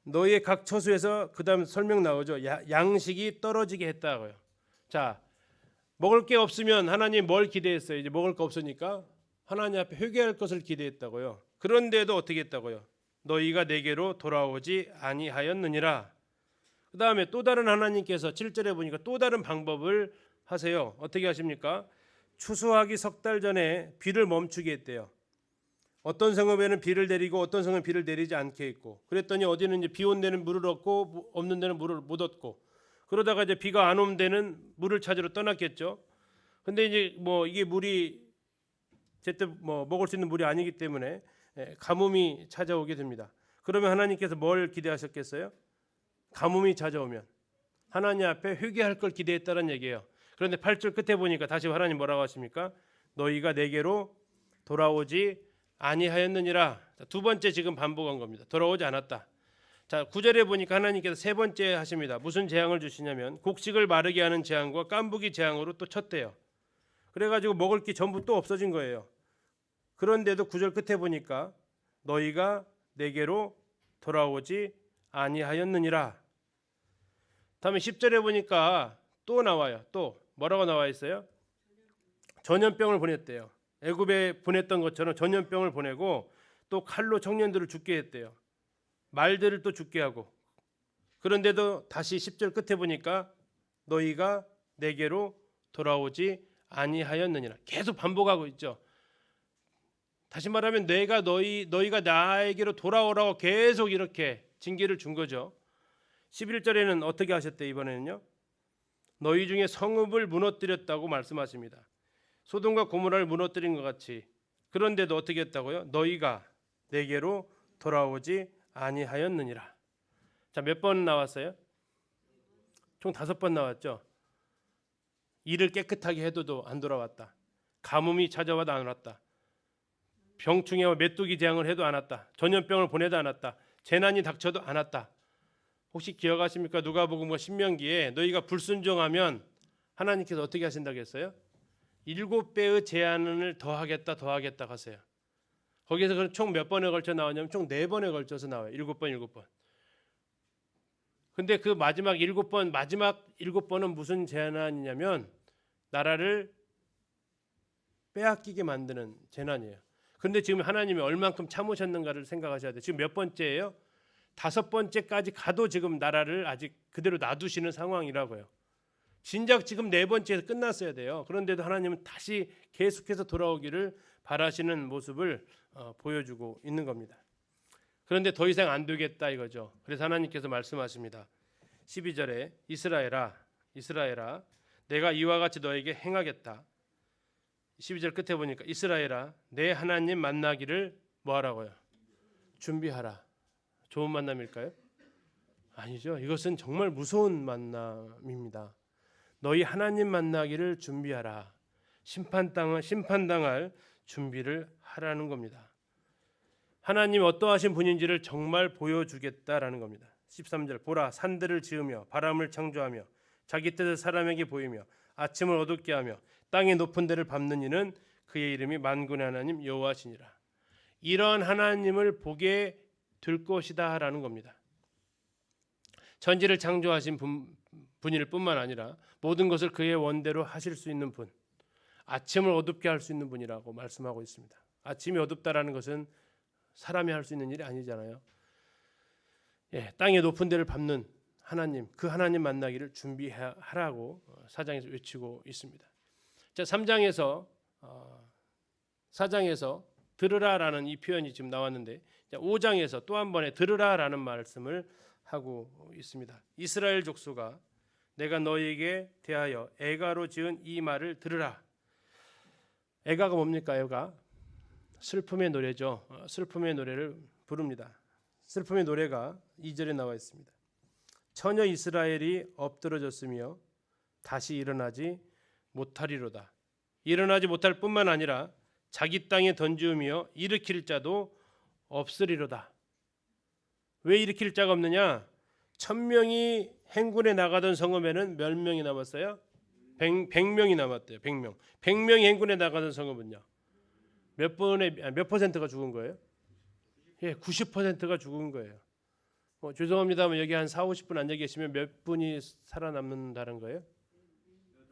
너희의 각 처소에서 그다음 설명 나오죠. 양식이 떨어지게 했다고요. 자, 먹을 게 없으면 하나님 뭘 기대했어요? 이제 먹을 거 없으니까 하나님 앞에 회개할 것을 기대했다고요. 그런데도 어떻게 했다고요? 너희가 내게로 돌아오지 아니하였느니라. 그 다음에 또 다른 하나님께서 7절에 보니까 또 다른 방법을 하세요. 어떻게 하십니까? 추수하기 석 달 전에 비를 멈추게 했대요. 어떤 성읍에는 비를 내리고 어떤 성은 비를 내리지 않게 했고, 그랬더니 어디는 이제 비 온 데는 물을 얻고 없는 데는 물을 못 얻고, 그러다가 이제 비가 안 온 데는 물을 찾으러 떠났겠죠. 근데 이제 뭐 이게 물이 제때 뭐 먹을 수 있는 물이 아니기 때문에 가뭄이 찾아오게 됩니다. 그러면 하나님께서 뭘 기대하셨겠어요? 가뭄이 찾아오면 하나님 앞에 회개할 걸 기대했다는 얘기예요. 그런데 8절 끝에 보니까 다시 하나님 뭐라고 하십니까? 너희가 내게로 돌아오지 아니하였느니라. 두 번째 지금 반복한 겁니다. 돌아오지 않았다. 자, 9절에 보니까 하나님께서 세 번째 하십니다. 무슨 재앙을 주시냐면 곡식을 마르게 하는 재앙과 깐부기 재앙으로 또 쳤대요. 그래가지고 먹을 게 전부 또 없어진 거예요. 그런데도 9절 끝에 보니까 너희가 내게로 돌아오지 아니하였느니라. 다음에 10절에 보니까 또 나와요. 또 뭐라고 나와 있어요? 전염병을 보냈대요. 애굽에 보냈던 것처럼 전염병을 보내고 또 칼로 청년들을 죽게 했대요. 말들을 또 죽게 하고. 그런데도 다시 10절 끝에 보니까 너희가 내게로 돌아오지 아니하였느니라. 계속 반복하고 있죠. 다시 말하면 너희가 나에게로 돌아오라고 계속 이렇게 징계를 준 거죠. 11절에는 어떻게 하셨대? 이번에는요. 너희 중에 성읍을 무너뜨렸다고 말씀하십니다. 소돔과 고모라를 무너뜨린 것 같이. 그런데도 어떻게 했다고요? 너희가 내게로 돌아오지 아니하였느니라. 자, 몇 번 나왔어요? 총 5번 나왔죠. 일을 깨끗하게 해도도 안 돌아왔다. 가뭄이 찾아와도 안 왔다. 병충해와 메뚜기 재앙을 해도 안 왔다. 전염병을 보내도 안 왔다. 재난이 닥쳐도 안 왔다. 혹시 기억하십니까? 누가복음 신명기에 너희가 불순종하면 하나님께서 어떻게 하신다고 했어요? 7배의 재앙을 더하겠다 하세요. 거기에서 총 몇 번에 걸쳐 나오냐면 총 4번에 걸쳐서 나와요. 7번. 근데 그 마지막 7번은 무슨 재난이냐면 나라를 빼앗기게 만드는 재난이에요. 그런데 지금 하나님이 얼만큼 참으셨는가를 생각하셔야 돼요. 지금 몇 번째예요? 5번째까지 가도 지금 나라를 아직 그대로 놔두시는 상황이라고요. 진작 지금 4번째에서 끝났어야 돼요. 그런데도 하나님은 다시 계속해서 돌아오기를 바라시는 모습을 보여주고 있는 겁니다. 그런데 더 이상 안 되겠다 이거죠. 그래서 하나님께서 말씀하십니다. 12절에 이스라엘아 내가 이와 같이 너에게 행하겠다. 12절 끝에 보니까 이스라엘아 내 하나님 만나기를 뭐하라고요? 준비하라. 좋은 만남일까요? 아니죠. 이것은 정말 무서운 만남입니다. 너희 하나님 만나기를 준비하라. 심판당할 준비를 하라는 겁니다. 하나님 어떠하신 분인지를 정말 보여주겠다라는 겁니다. 13절 보라 산들을 지으며 바람을 창조하며 자기 뜻을 사람에게 보이며 아침을 어둡게 하며 땅의 높은 데를 밟는 이는 그의 이름이 만군의 하나님 여호와시니라. 이런 하나님을 보게 될 것이다라는 겁니다. 천지를 창조하신 분일 뿐만 아니라 모든 것을 그의 원대로 하실 수 있는 분, 아침을 어둡게 할 수 있는 분이라고 말씀하고 있습니다. 아침이 어둡다라는 것은 사람이 할 수 있는 일이 아니잖아요. 땅의 높은 데를 밟는 하나님, 그 하나님 만나기를 준비하라고 4장에서 외치고 있습니다. 자, 3장에서 4장에서 들으라라는 이 표현이 지금 나왔는데 5장에서 또 한 번에 들으라라는 말씀을 하고 있습니다. 이스라엘 족속아 내가 너희에게 대하여 애가로 지은 이 말을 들으라. 애가가 뭡니까? 애가 슬픔의 노래죠. 슬픔의 노래를 부릅니다. 슬픔의 노래가 2절에 나와 있습니다. 처녀 이스라엘이 엎드러졌으며 다시 일어나지 못하리로다. 일어나지 못할 뿐만 아니라 자기 땅에 던지우며 일으킬 자도 없으리로다. 왜 일으킬 자가 없느냐? 1000명이 행군에 나가던 성읍에는 몇 명이 남았어요? 100명이 남았대요. 100명이 행군에 나가던 성읍은요. 몇 퍼센트가 죽은 거예요? 예, 90%가 죽은 거예요. 죄송합니다만 여기 한 4, 50분 앉아 계시면 몇 분이 살아남는다는 거예요?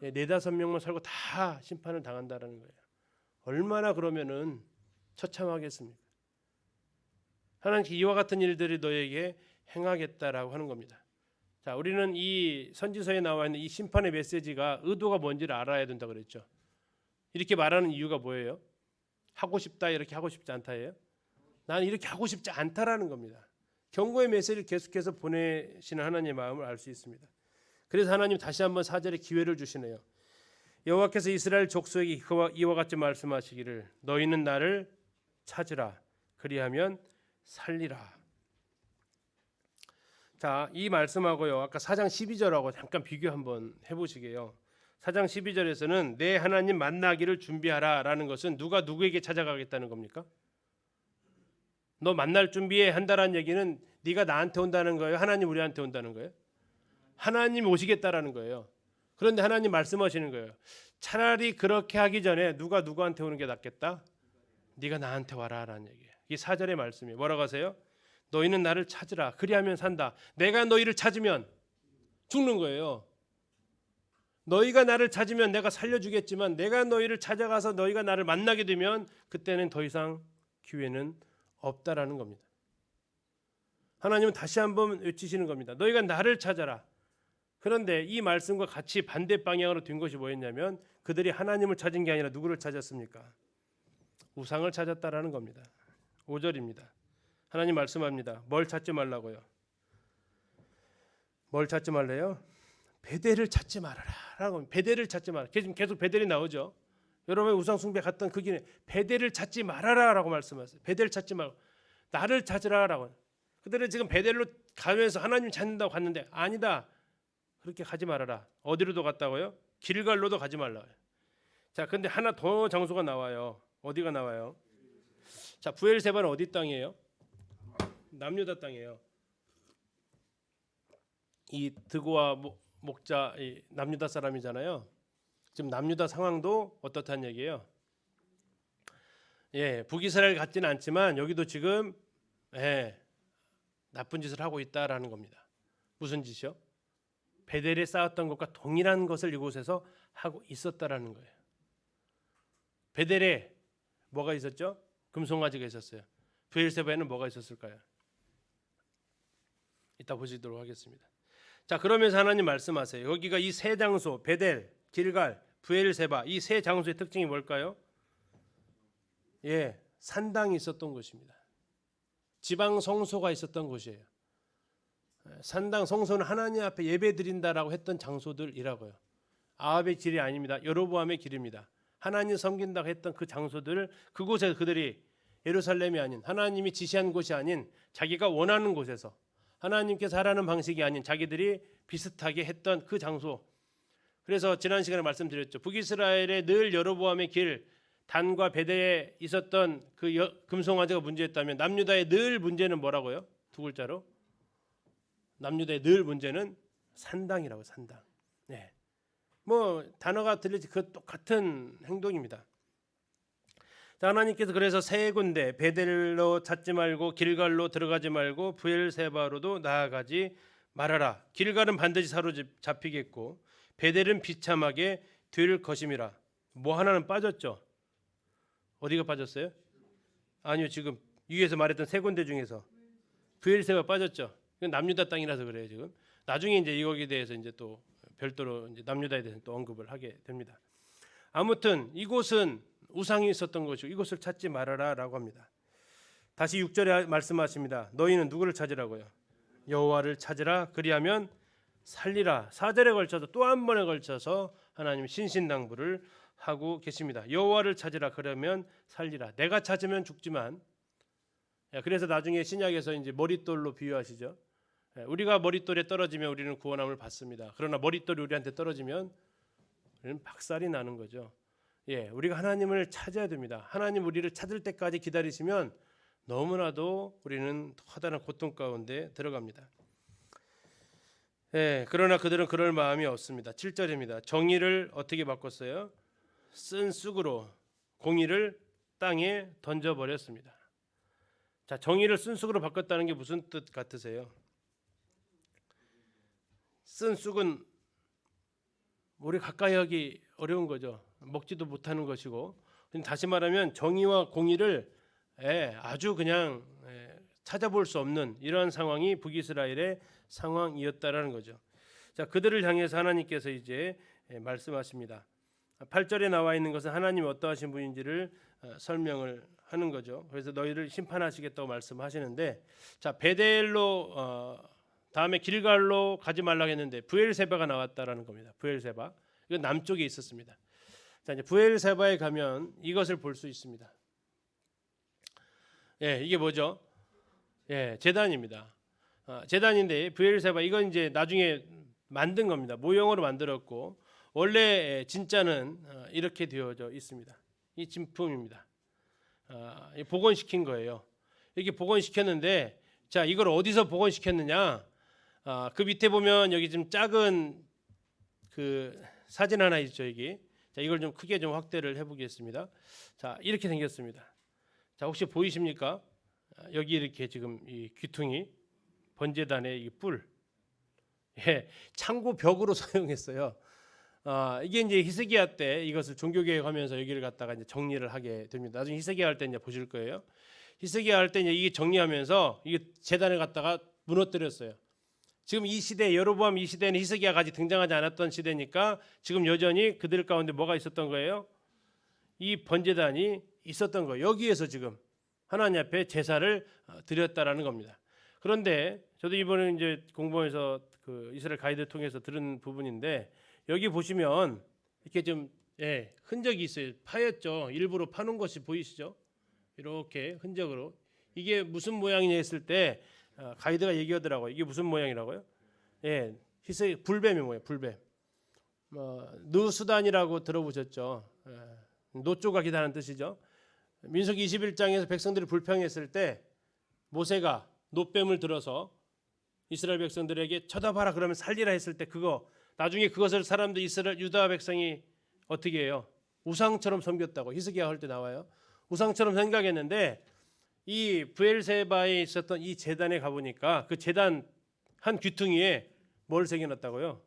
예, 4, 5명만 살고 다 심판을 당한다는 거예요. 얼마나 그러면은 처참하겠습니까? 하나님께 이와 같은 일들이 너에게 행하겠다라고 하는 겁니다. 자, 우리는 이 선지서에 나와 있는 이 심판의 메시지가 의도가 뭔지를 알아야 된다 그랬죠. 이렇게 말하는 이유가 뭐예요? 하고 싶다 이렇게 하고 싶지 않다예요? 나는 이렇게 하고 싶지 않다라는 겁니다. 경고의 메시지를 계속해서 보내시는 하나님의 마음을 알 수 있습니다. 그래서 하나님 다시 한번 4절에 기회를 주시네요. 여호와께서 이스라엘 족속에게 이와 같이 말씀하시기를 너희는 나를 찾으라 그리하면 살리라. 자, 이 말씀하고요. 아까 4장 12절하고 잠깐 비교 한번 해보시게요. 4장 12절에서는 내 하나님 만나기를 준비하라라는 것은 누가 누구에게 찾아가겠다는 겁니까? 너 만날 준비해 한다라는 얘기는 네가 나한테 온다는 거예요? 하나님 우리한테 온다는 거예요? 하나님 오시겠다라는 거예요. 그런데 하나님 말씀하시는 거예요. 차라리 그렇게 하기 전에 누가 누구한테 오는 게 낫겠다? 네가 나한테 와라라는 얘기예요. 이 4절의 말씀이 뭐라고 하세요? 너희는 나를 찾으라 그리하면 산다. 내가 너희를 찾으면 죽는 거예요. 너희가 나를 찾으면 내가 살려주겠지만 내가 너희를 찾아가서 너희가 나를 만나게 되면 그때는 더 이상 기회는 없다라는 겁니다. 하나님은 다시 한번 외치시는 겁니다. 너희가 나를 찾아라. 그런데 이 말씀과 같이 반대 방향으로 된 것이 뭐였냐면 그들이 하나님을 찾은 게 아니라 누구를 찾았습니까? 우상을 찾았다라는 겁니다. 5절입니다. 하나님 말씀합니다. 뭘 찾지 말라고요? 뭘 찾지 말래요? 베델을 찾지 말아라. 베델을 찾지 마라. 지금 계속 베델이 나오죠. 여러분 우상 숭배 갔던 그 길에 베델을 찾지 말아라라고 말씀하세요. 베델 찾지 말고 나를 찾으라라고. 그들은 지금 베델로 가면서 하나님 찾는다고 갔는데 아니다. 그렇게 가지 말아라. 어디로도 갔다고요? 길갈로도 가지 말라. 자, 근데 하나 더 장소가 나와요. 어디가 나와요? 자, 부엘세바는 어디 땅이에요? 남유다 땅이에요. 이 드고와 목자 이 남유다 사람이잖아요. 지금 남유다 상황도 어떻다는 얘기예요? 예, 북이스라엘 같지는 않지만 여기도 지금 나쁜 짓을 하고 있다라는 겁니다. 무슨 짓이요? 베델에 쌓았던 것과 동일한 것을 이곳에서 하고 있었다라는 거예요. 베델에 뭐가 있었죠? 금송아지가 있었어요. 부엘세바에는 뭐가 있었을까요? 이따 보시도록 하겠습니다. 자, 그러면서 하나님 말씀하세요. 여기가 이 세 장소 베델, 길갈, 부엘세바 이 세 장소의 특징이 뭘까요? 예, 산당이 있었던 곳입니다. 지방 성소가 있었던 곳이에요. 산당 성소는 하나님 앞에 예배 드린다라고 했던 장소들이라고요. 아합의 길이 아닙니다. 여로보암의 길입니다. 하나님 섬긴다고 했던 그 장소들을 그곳에 그들이 예루살렘이 아닌 하나님이 지시한 곳이 아닌 자기가 원하는 곳에서 하나님께서 하라는 방식이 아닌 자기들이 비슷하게 했던 그 장소. 그래서 지난 시간에 말씀드렸죠. 북이스라엘의 늘 여로보암의 길 단과 베델에 있었던 그 금송아지가 문제였다면 남유다의 늘 문제는 뭐라고요? 두 글자로 남유다의 늘 문제는 산당이라고. 산당. 네. 뭐 단어가 들리지 그 똑같은 행동입니다. 자, 하나님께서 그래서 세 군데 베델로 찾지 말고 길갈로 들어가지 말고 부엘세바로도 나아가지 말아라. 길갈은 반드시 사로잡히겠고 베델은 비참하게 될 것임이라. 뭐 하나는 빠졌죠. 어디가 빠졌어요? 아니요, 지금 위에서 말했던 세 군데 중에서 부엘세바 빠졌죠. 이건 남유다 땅이라서 그래요. 지금 나중에 이제 이거에 대해서 이제 또 별도로 이제 남유다에 대해서 또 언급을 하게 됩니다. 아무튼 이곳은 우상이 있었던 것이고 이곳을 찾지 말아라라고 합니다. 다시 6절에 말씀하십니다. 너희는 누구를 찾으라고요? 여호와를 찾으라 그리하면 살리라. 4절에 걸쳐서 또 한 번에 걸쳐서 하나님 신신당부를 하고 계십니다. 여호와를 찾으라 그러면 살리라. 내가 찾으면 죽지만 그래서 나중에 신약에서 이제 머릿돌로 비유하시죠. 우리가 머릿돌에 떨어지면 우리는 구원함을 받습니다. 그러나 머릿돌이 우리한테 떨어지면 우리는 박살이 나는 거죠. 예, 우리가 하나님을 찾아야 됩니다. 하나님 우리를 찾을 때까지 기다리시면 너무나도 우리는 커다란 고통 가운데 들어갑니다. 예, 그러나 그들은 그럴 마음이 없습니다. 7절입니다. 정의를 어떻게 바꿨어요? 쓴 쑥으로, 공의를 땅에 던져버렸습니다. 자, 정의를 쓴 쑥으로 바꿨다는 게 무슨 뜻 같으세요? 쓴 쑥은 우리 가까이 하기 어려운 거죠. 먹지도 못하는 것이고, 다시 말하면 정의와 공의를 아주 그냥 찾아볼 수 없는 이러한 상황이 북이스라엘의 상황이었다라는 거죠. 자, 그들을 향해서 하나님께서 이제 말씀하십니다. 8절에 나와 있는 것은 하나님이 어떠하신 분인지를 설명을 하는 거죠. 그래서 너희를 심판하시겠다고 말씀하시는데, 자, 베델로 다음에 길갈로 가지 말라고 했는데 브엘세바가 나왔다라는 겁니다. 브엘세바. 이건 남쪽에 있었습니다. 자, 이제 브엘세바에 가면 이것을 볼 수 있습니다. 이게 뭐죠? 제단입니다. 제단인데 브엘세바 이건 이제 나중에 만든 겁니다. 모형으로 만들었고 원래 진짜는 이렇게 되어져 있습니다. 이 진품입니다. 복원시킨 거예요. 이렇게 복원시켰는데, 자, 이걸 어디서 복원시켰느냐? 그 밑에 보면 여기 좀 작은 그 사진 하나 있죠, 여기. 자, 이걸 좀 크게 좀 확대를 해보겠습니다. 자, 이렇게 생겼습니다. 자, 혹시 보이십니까? 여기 이렇게 지금 이 귀퉁이 번제단의 이 뿔, 창고 벽으로 사용했어요. 이게 이제 히스기야 때 이것을 종교개혁하면서 여기를 갖다가 이제 정리를 하게 됩니다. 나중에 히스기야 할 때 이제 보실 거예요. 히스기야 할 때 이제 이게 정리하면서 이게 제단을 갖다가 무너뜨렸어요. 지금 이 시대, 여로보암 이 시대는 히스기야가 아직 등장하지 않았던 시대니까 지금 여전히 그들 가운데 뭐가 있었던 거예요? 이 번제단이 있었던 거예요. 여기에서 지금 하나님 앞에 제사를 드렸다라는 겁니다. 그런데 저도 이번에 이제 공부해서 그 이스라엘 가이드 통해서 들은 부분인데, 여기 보시면 이렇게 좀 흔적이 있어요. 파였죠. 일부러 파놓은 것이 보이시죠? 이렇게 흔적으로. 이게 무슨 모양이냐 했을 때 가이드가 얘기하더라고요. 이게 무슨 모양이라고요? 불뱀이 뭐예요? 불뱀. 느수단이라고 들어보셨죠? 노조각이라는 뜻이죠. 민수기 21장에서 백성들이 불평했을 때 모세가 노뱀을 들어서 이스라엘 백성들에게 쳐다봐라 그러면 살리라 했을 때 그거 나중에 그것을 사람들 이스라엘 유다 백성이 어떻게 해요? 우상처럼 섬겼다고 히스기야 할 때 나와요. 우상처럼 생각했는데 이 브엘세바에 있었던 이 제단에 가보니까 그 제단 한 귀퉁이에 뭘 새겨놨다고요?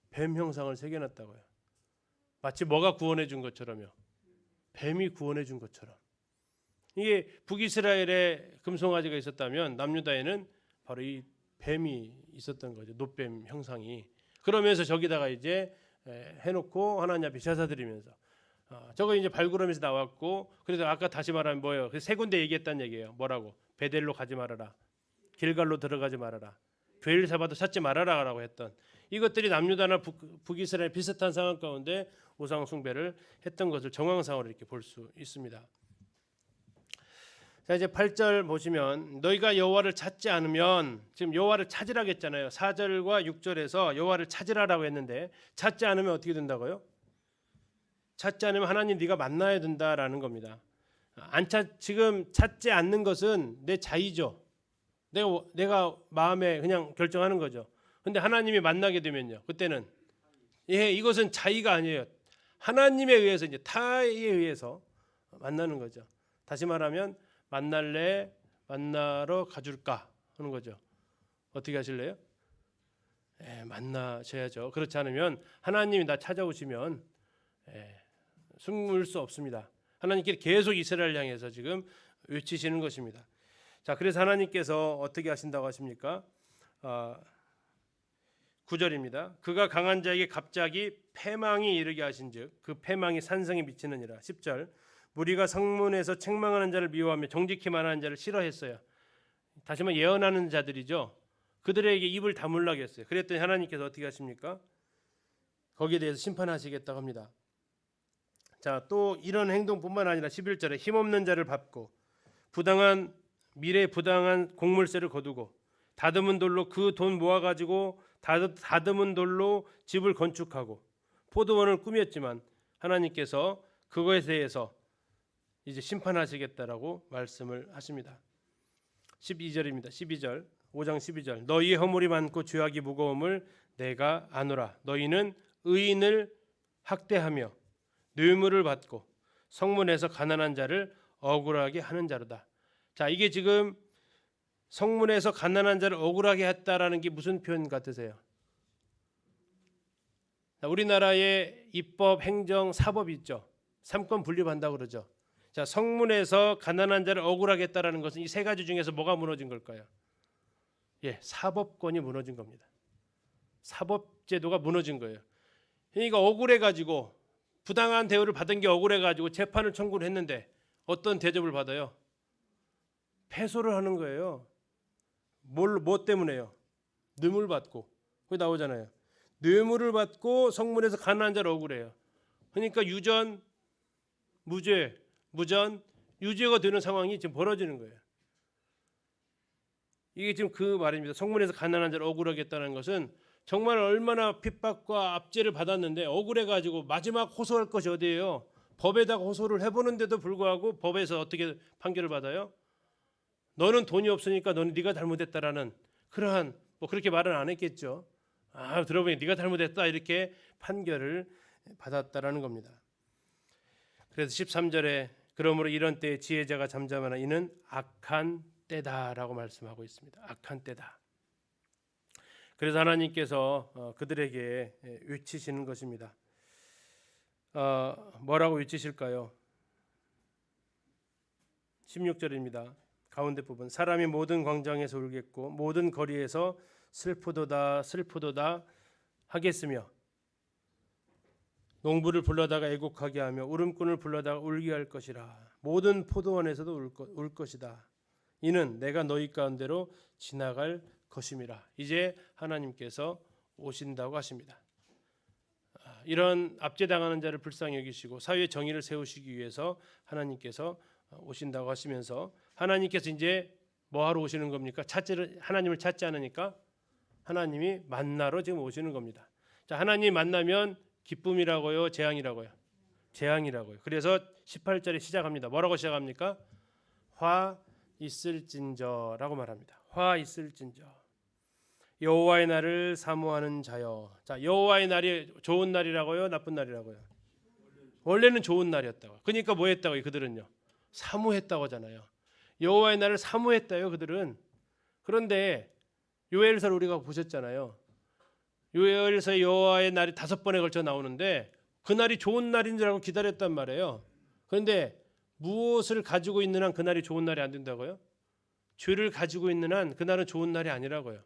뱀 형상을 새겨놨다고요. 마치 뭐가 구원해 준 것처럼요. 뱀이 구원해 준 것처럼. 이게 북이스라엘에 금송아지가 있었다면 남유다에는 바로 이 뱀이 있었던 거죠. 노뱀 형상이. 그러면서 저기다가 이제 해놓고 하나님 앞에 제사드리면서 저거 이제 발굴하면서 나왔고, 그래서 아까 다시 말하면 뭐예요? 세 군데 얘기했다는 얘기예요. 뭐라고? 베델로 가지 말아라, 길갈로 들어가지 말아라, 브엘세바도 찾지 말아라라고 했던 이것들이 남유다나 북이스라엘 비슷한 상황 가운데 우상 숭배를 했던 것을 정황상으로 이렇게 볼 수 있습니다. 자, 이제 8절 보시면 너희가 여호와를 찾지 않으면, 지금 여호와를 찾으라고 했잖아요. 4절과 6절에서 여호와를 찾으라라고 했는데 찾지 않으면 어떻게 된다고요? 찾지 않으면 하나님 네가 만나야 된다라는 겁니다. 지금 찾지 않는 것은 내 자의죠. 내가 마음에 그냥 결정하는 거죠. 근데 하나님이 만나게 되면요, 그때는 이것은 자의가 아니에요. 하나님에 의해서, 이제 타에 의해서 만나는 거죠. 다시 말하면 만나러 가줄까 하는 거죠. 어떻게 하실래요? 만나셔야죠. 그렇지 않으면 하나님이 나 찾아오시면 숨을 수 없습니다. 하나님께 계속 이스라엘 향해서 지금 외치시는 것입니다. 자, 그래서 하나님께서 어떻게 하신다고 하십니까? 9절입니다. 그가 강한 자에게 갑자기 패망이 이르게 하신즉 그 패망이 산성에 미치느니라. 10절. 무리가 성문에서 책망하는 자를 미워하며 정직히 말하는 자를 싫어했어요. 다시 말해 예언하는 자들이죠. 그들에게 입을 다물라고 했어요. 그랬더니 하나님께서 어떻게 하십니까? 거기에 대해서 심판하시겠다고 합니다. 자, 또 이런 행동뿐만 아니라 11절에 힘없는 자를 밟고 미래에 부당한 곡물세를 거두고 다듬은 돌로 그 돈 모아가지고 다듬은 돌로 집을 건축하고 포도원을 꾸몄지만 하나님께서 그거에 대해서 이제 심판하시겠다라고 말씀을 하십니다. 12절입니다. 12절 5장 12절 너희의 허물이 많고 죄악이 무거움을 내가 아노라. 너희는 의인을 학대하며 뇌물을 받고 성문에서 가난한 자를 억울하게 하는 자로다. 자, 이게 지금 성문에서 가난한 자를 억울하게 했다라는 게 무슨 표현 같으세요? 우리나라의 입법, 행정, 사법이 있죠. 삼권 분립한다고 그러죠. 자, 성문에서 가난한 자를 억울하게 했다라는 것은 이 세 가지 중에서 뭐가 무너진 걸까요? 예, 사법권이 무너진 겁니다. 사법제도가 무너진 거예요. 그러니까 억울해가지고 부당한 대우를 받은 게 억울해가지고 재판을 청구를 했는데 어떤 대접을 받아요? 패소를 하는 거예요. 뭐 때문에요? 뇌물 받고. 거기 나오잖아요. 뇌물을 받고 성문에서 가난한 자를 억울해요. 그러니까 유전, 무죄, 무전, 유죄가 되는 상황이 지금 벌어지는 거예요. 이게 지금 그 말입니다. 성문에서 가난한 자를 억울하게 했다는 것은 정말 얼마나 핍박과 압제를 받았는데 억울해가지고 마지막 호소할 것이 어디예요? 법에다가 호소를 해보는데도 불구하고 법에서 어떻게 판결을 받아요? 너는 돈이 없으니까 너는 네가 잘못했다라는 그러한 뭐 그렇게 말은 안 했겠죠. 아, 들어보니 네가 잘못했다 이렇게 판결을 받았다라는 겁니다. 그래서 13절에 그러므로 이런 때에 지혜자가 잠잠하나 이는 악한 때다라고 말씀하고 있습니다. 악한 때다. 그래서 하나님께서 그들에게 외치시는 것입니다. 뭐라고 외치실까요? 16절입니다. 가운데 부분 사람이 모든 광장에서 울겠고 모든 거리에서 슬프도다 슬프도다 하겠으며 농부를 불러다가 애곡하게 하며 울음꾼을 불러다가 울게 할 것이라. 모든 포도원에서도 울 것이다. 이는 내가 너희 가운데로 지나갈 것임이라. 이제 하나님께서 오신다고 하십니다. 이런 압제당하는 자를 불쌍히 여기시고 사회의 정의를 세우시기 위해서 하나님께서 오신다고 하시면서 하나님께서 이제 뭐하러 오시는 겁니까? 하나님을 찾지 않으니까 하나님이 만나러 지금 오시는 겁니다. 자, 하나님 만나면 기쁨이라고요, 재앙이라고요? 재앙이라고요. 그래서 18절에 시작합니다. 뭐라고 시작합니까? 화 있을진저라고 말합니다. 화 있을진저. 여호와의 날을 사모하는 자여. 자, 여호와의 날이 좋은 날이라고요, 나쁜 날이라고요? 원래는 좋은 날이었다고. 그러니까 뭐 했다고요? 그들은요. 사모했다고 하잖아요. 여호와의 날을 사모했다요, 그들은. 그런데 요엘서를 우리가 보셨잖아요. 요엘서에 여호와의 날이 5번에 걸쳐 나오는데 그 날이 좋은 날인 줄 알고 기다렸단 말이에요. 그런데 무엇을 가지고 있는 한 그 날이 좋은 날이 안 된다고요? 죄를 가지고 있는 한 그 날은 좋은 날이 아니라고요.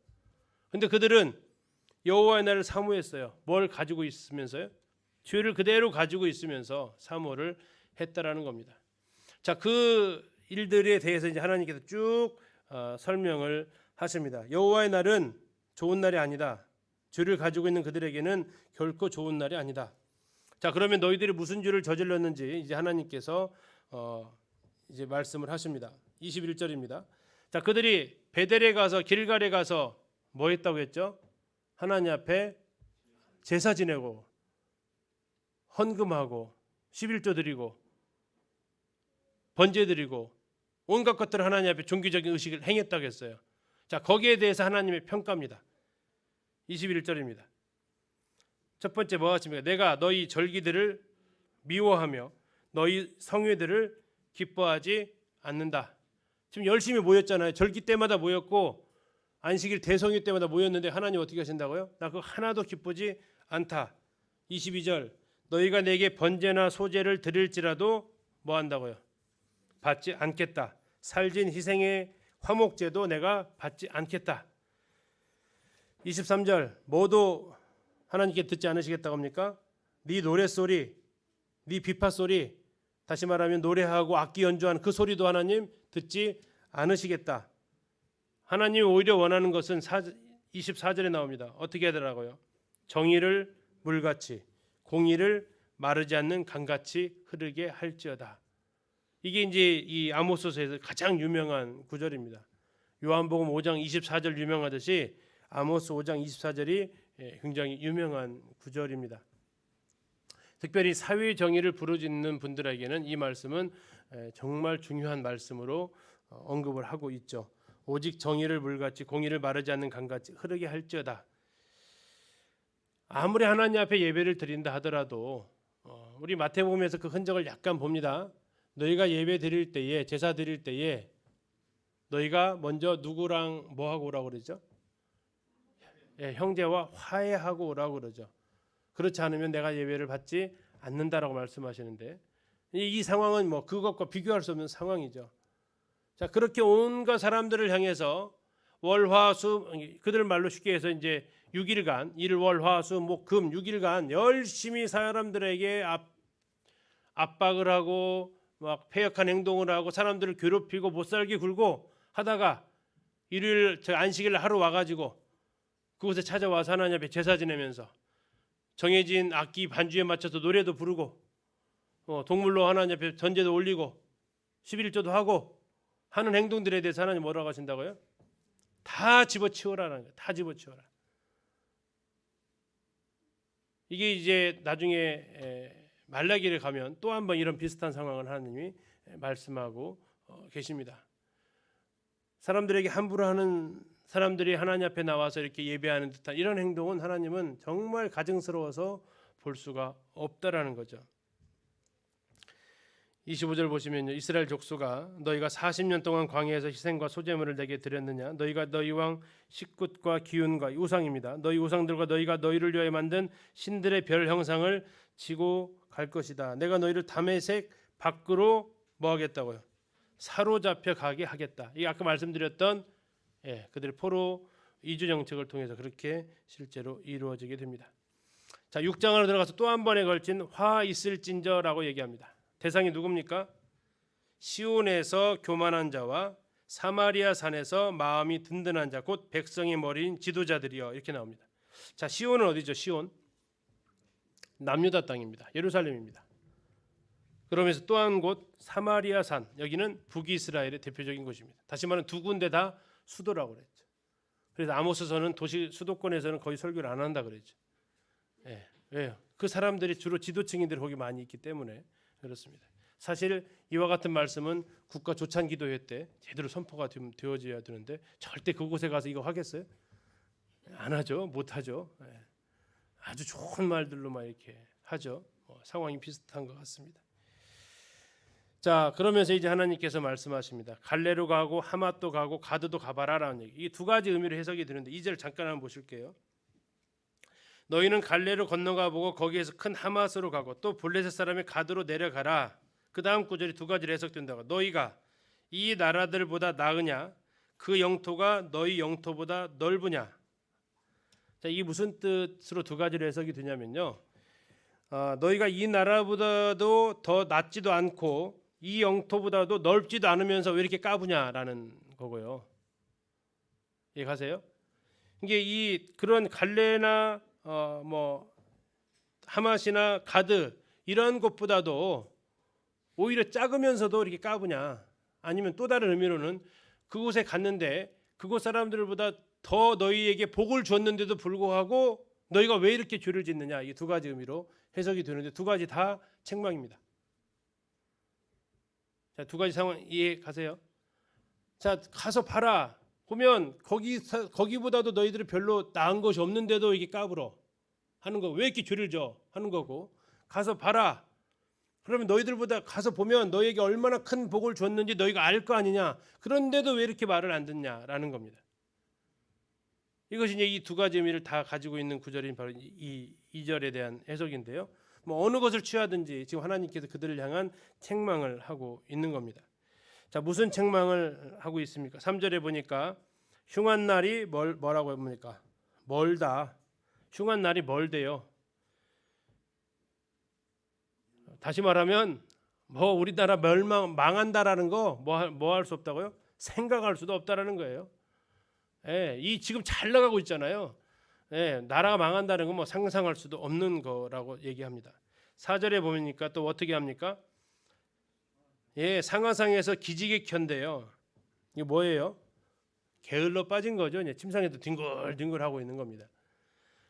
근데 그들은 여호와의 날을 사모했어요. 뭘 가지고 있으면서요? 죄를 그대로 가지고 있으면서 사모를 했다라는 겁니다. 자, 그 일들에 대해서 이제 하나님께서 쭉 설명을 하십니다. 여호와의 날은 좋은 날이 아니다. 죄를 가지고 있는 그들에게는 결코 좋은 날이 아니다. 자, 그러면 너희들이 무슨 죄를 저질렀는지 이제 하나님께서 이제 말씀을 하십니다. 21절입니다. 자, 그들이 베델에 가서 길갈에 가서 뭐 했다고 했죠? 하나님 앞에 제사 지내고 헌금하고 11조 드리고 번제 드리고 온갖 것들을 하나님 앞에 종교적인 의식을 행했다고 했어요. 자, 거기에 대해서 하나님의 평가입니다. 21절입니다. 첫 번째 뭐 하십니까? 내가 너희 절기들을 미워하며 너희 성회들을 기뻐하지 않는다. 지금 열심히 모였잖아요. 절기 때마다 모였고 안식일 대성회 때마다 모였는데 하나님 어떻게 하신다고요? 나 그거 하나도 기쁘지 않다. 22절 너희가 내게 번제나 소제를 드릴지라도 뭐 한다고요? 받지 않겠다. 살진 희생의 화목제도 내가 받지 않겠다. 23절 모두 하나님께 듣지 않으시겠다고 합니까? 네 노랫소리, 네 비파소리, 다시 말하면 노래하고 악기 연주하는 그 소리도 하나님 듣지 않으시겠다. 하나님이 오히려 원하는 것은 24절에 나옵니다. 어떻게 하더라고요? 정의를 물같이 공의를 마르지 않는 강같이 흐르게 할지어다. 이게 이제 이 아모스서에서 가장 유명한 구절입니다. 요한복음 5장 24절 유명하듯이 아모스 5장 24절이 굉장히 유명한 구절입니다. 특별히 사회의 정의를 부르짖는 분들에게는 이 말씀은 정말 중요한 말씀으로 언급을 하고 있죠. 오직 정의를 물같이 공의를 마르지 않는 강같이 흐르게 할지어다. 아무리 하나님 앞에 예배를 드린다 하더라도 우리 마태복음에서 그 흔적을 약간 봅니다. 너희가 예배 드릴 때에, 제사 드릴 때에 너희가 먼저 누구랑 뭐 하고 오라고 그러죠? 예, 형제와 화해하고 오라고 그러죠. 그렇지 않으면 내가 예배를 받지 않는다라고 말씀하시는데, 이 상황은 뭐 그것과 비교할 수 없는 상황이죠. 자, 그렇게 온갖 사람들을 향해서 월화수, 그들 말로 쉽게 해서 이제 6일간, 일월화수목금 6일간 열심히 사람들에게 압박을 하고 막 패역한 행동을 하고 사람들을 괴롭히고 못살게 굴고 하다가 일요일 안식일 하루 와가지고 그곳에 찾아와서 하나님 앞에 제사 지내면서 정해진 악기 반주에 맞춰서 노래도 부르고 동물로 하나님 앞에 전제도 올리고 11조도 하고 하는 행동들에 대해서 하나님 뭐라고 하신다고요? 다 집어치워라는 거예요. 다 집어치워라. 이게 이제 나중에 말라기를 가면 또 한 번 이런 비슷한 상황을 하나님이 말씀하고 계십니다. 사람들에게 함부로 하는 사람들이 하나님 앞에 나와서 이렇게 예배하는 듯한 이런 행동은 하나님은 정말 가증스러워서 볼 수가 없다라는 거죠. 25절 보시면요. 이스라엘 족속아 너희가 40년 동안 광야에서 희생과 소제물을 내게 드렸느냐. 너희가 너희 왕 식굿과 기운과 우상입니다. 너희 우상들과 너희가 너희를 위하여 만든 신들의 별 형상을 지고 갈 것이다. 내가 너희를 다메섹 밖으로 뭐 하겠다고요? 사로잡혀 가게 하겠다. 이게 아까 말씀드렸던 그들의 포로 이주 정책을 통해서 그렇게 실제로 이루어지게 됩니다. 자, 6장 안으로 들어가서 또 한 번에 걸친 화 있을진저라고 얘기합니다. 대상이 누굽니까? 시온에서 교만한 자와 사마리아 산에서 마음이 든든한 자, 곧 백성의 머리인 지도자들이여, 이렇게 나옵니다. 자, 시온은 어디죠? 시온 남유다 땅입니다. 예루살렘입니다. 그러면서 또 한 곳 사마리아 산, 여기는 북이스라엘의 대표적인 곳입니다. 다시 말하면 두 군데 다 수도라고 그랬죠. 그래서 아모스서는 도시 수도권에서는 거의 설교를 안 한다 그랬죠. 왜요? 그 사람들이 주로 지도층인들이 거기 많이 있기 때문에 그렇습니다. 사실 이와 같은 말씀은 국가 조찬 기도회 때 제대로 선포가 되어져야 되는데 절대 그곳에 가서 이거 하겠어요? 안 하죠. 못 하죠. 아주 좋은 말들로만 이렇게 하죠. 상황이 비슷한 것 같습니다. 자, 그러면서 이제 하나님께서 말씀하십니다. 갈레로 가고 하맛도 가고 가드도 가봐라라는 얘기. 이 두 가지 의미로 해석이 되는데 2절 잠깐 한번 보실게요. 너희는 갈레로 건너가 보고 거기에서 큰 하맛으로 가고 또 블레셋 사람의 가드로 내려가라. 그 다음 구절이 두 가지로 해석된다고. 너희가 이 나라들보다 나으냐? 그 영토가 너희 영토보다 넓으냐? 자, 이게 무슨 뜻으로 두 가지로 해석이 되냐면요. 너희가 이 나라보다도 더 낫지도 않고 이 영토보다도 넓지도 않으면서 왜 이렇게 까부냐라는 거고요. 이해가세요? 이게 이 그런 갈레나 뭐 하맛이나 가드 이런 곳보다도 오히려 작으면서도 이렇게 까부냐? 아니면 또 다른 의미로는 그곳에 갔는데 그곳 사람들보다 더 너희에게 복을 줬는데도 불구하고 너희가 왜 이렇게 죄를 짓느냐? 이 두 가지 의미로 해석이 되는데 두 가지 다 책망입니다. 자, 두 가지 상황 이해 가세요? 자, 가서 봐라. 보면 거기보다도 너희들이 별로 나은 것이 없는데도 이게 까불어 하는 거. 왜 이렇게 죄를 져 하는 거고. 가서 봐라. 그러면 너희들보다 가서 보면 너희에게 얼마나 큰 복을 줬는지 너희가 알 거 아니냐. 그런데도 왜 이렇게 말을 안 듣냐라는 겁니다. 이것이 이제 이 두 가지 의미를 다 가지고 있는 구절인 바로 이 2절에 대한 해석인데요. 뭐 어느 것을 취하든지 지금 하나님께서 그들을 향한 책망을 하고 있는 겁니다. 자, 무슨 책망을 하고 있습니까? 3절에 보니까 흉한 날이 뭐라고 합니까? 멀다. 흉한 날이 멀대요. 다시 말하면 뭐 우리나라 망한다라는 거 뭐 할 수 없다고요? 생각할 수도 없다라는 거예요. 이 지금 잘 나가고 있잖아요. 나라가 망한다는 건 뭐 상상할 수도 없는 거라고 얘기합니다. 4절에 보니까 또 어떻게 합니까? 상하상에서 기지개 켠대요. 이게 뭐예요? 게을러 빠진 거죠. 침상에도 뒹굴뒹굴 하고 있는 겁니다.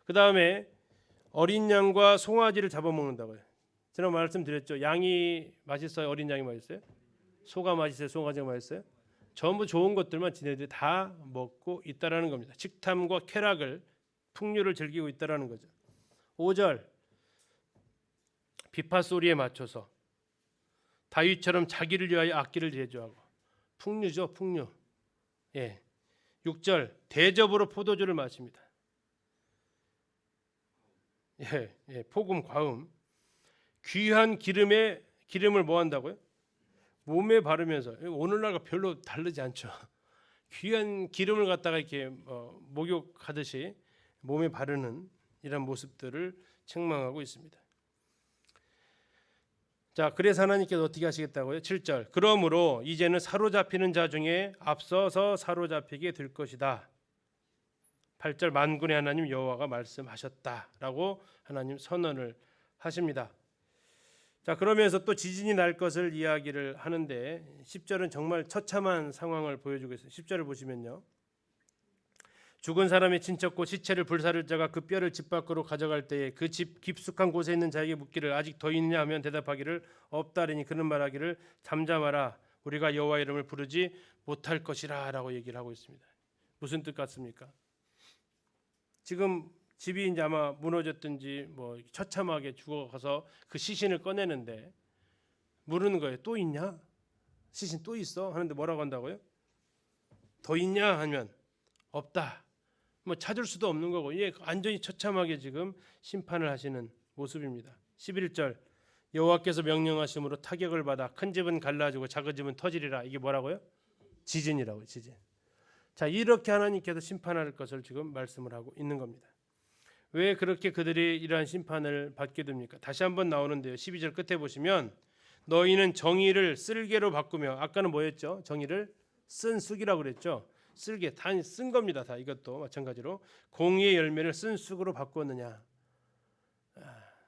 그 다음에 어린 양과 송아지를 잡아먹는다고요. 제가 말씀드렸죠. 양이 맛있어요? 어린 양이 맛있어요? 소가 맛있어요? 송아지가 맛있어요? 전부 좋은 것들만 지네들이 다 먹고 있다라는 겁니다. 식탐과 쾌락을 풍류를 즐기고 있다라는 거죠. 5절 비파 소리에 맞춰서 다윗처럼 자기를 위하여 악기를 제조하고 풍류죠, 풍류. 예. 6절 대접으로 포도주를 마십니다. 예, 폭음, 과음. 귀한 기름을 뭐 한다고요? 몸에 바르면서. 오늘날과 별로 다르지 않죠. 귀한 기름을 갖다가 이렇게 목욕하듯이 몸에 바르는 이런 모습들을 책망하고 있습니다. 자, 그래서 하나님께서 어떻게 하시겠다고요? 7절 그러므로 이제는 사로잡히는 자 중에 앞서서 사로잡히게 될 것이다. 8절 만군의 하나님 여호와가 말씀하셨다라고 하나님 선언을 하십니다. 자, 그러면서 또 지진이 날 것을 이야기를 하는데 10절은 정말 처참한 상황을 보여주고 있어요. 10절을 보시면요. 죽은 사람의 친척고 시체를 불사를 자가 그 뼈를 집 밖으로 가져갈 때에 그 집 깊숙한 곳에 있는 자에게 묻기를 아직 더 있느냐 하면 대답하기를 없다리니 그는 말하기를 잠잠하라 우리가 여호와 이름을 부르지 못할 것이라 라고 얘기를 하고 있습니다. 무슨 뜻 같습니까? 지금 집이 이제 아마 무너졌든지 뭐 처참하게 죽어가서 그 시신을 꺼내는데 물으는 거예요. 또 있냐? 시신 또 있어? 하는데 뭐라고 한다고요? 더 있냐 하면 없다. 뭐 찾을 수도 없는 거고 이게 완전히 처참하게 지금 심판을 하시는 모습입니다. 11절 여호와께서 명령하심으로 타격을 받아 큰 집은 갈라지고 작은 집은 터지리라. 이게 뭐라고요? 지진이라고요. 지진. 자, 이렇게 하나님께서 심판할 것을 지금 말씀을 하고 있는 겁니다. 왜 그렇게 그들이 이러한 심판을 받게 됩니까? 다시 한번 나오는데요. 12절 끝에 보시면 너희는 정의를 쓸개로 바꾸며 아까는 뭐였죠? 정의를 쓴 쑥이라고 그랬죠. 쓸개 다 쓴 겁니다. 다 이것도 마찬가지로 공의의 열매를 쓴 쑥으로 바꾸었느냐.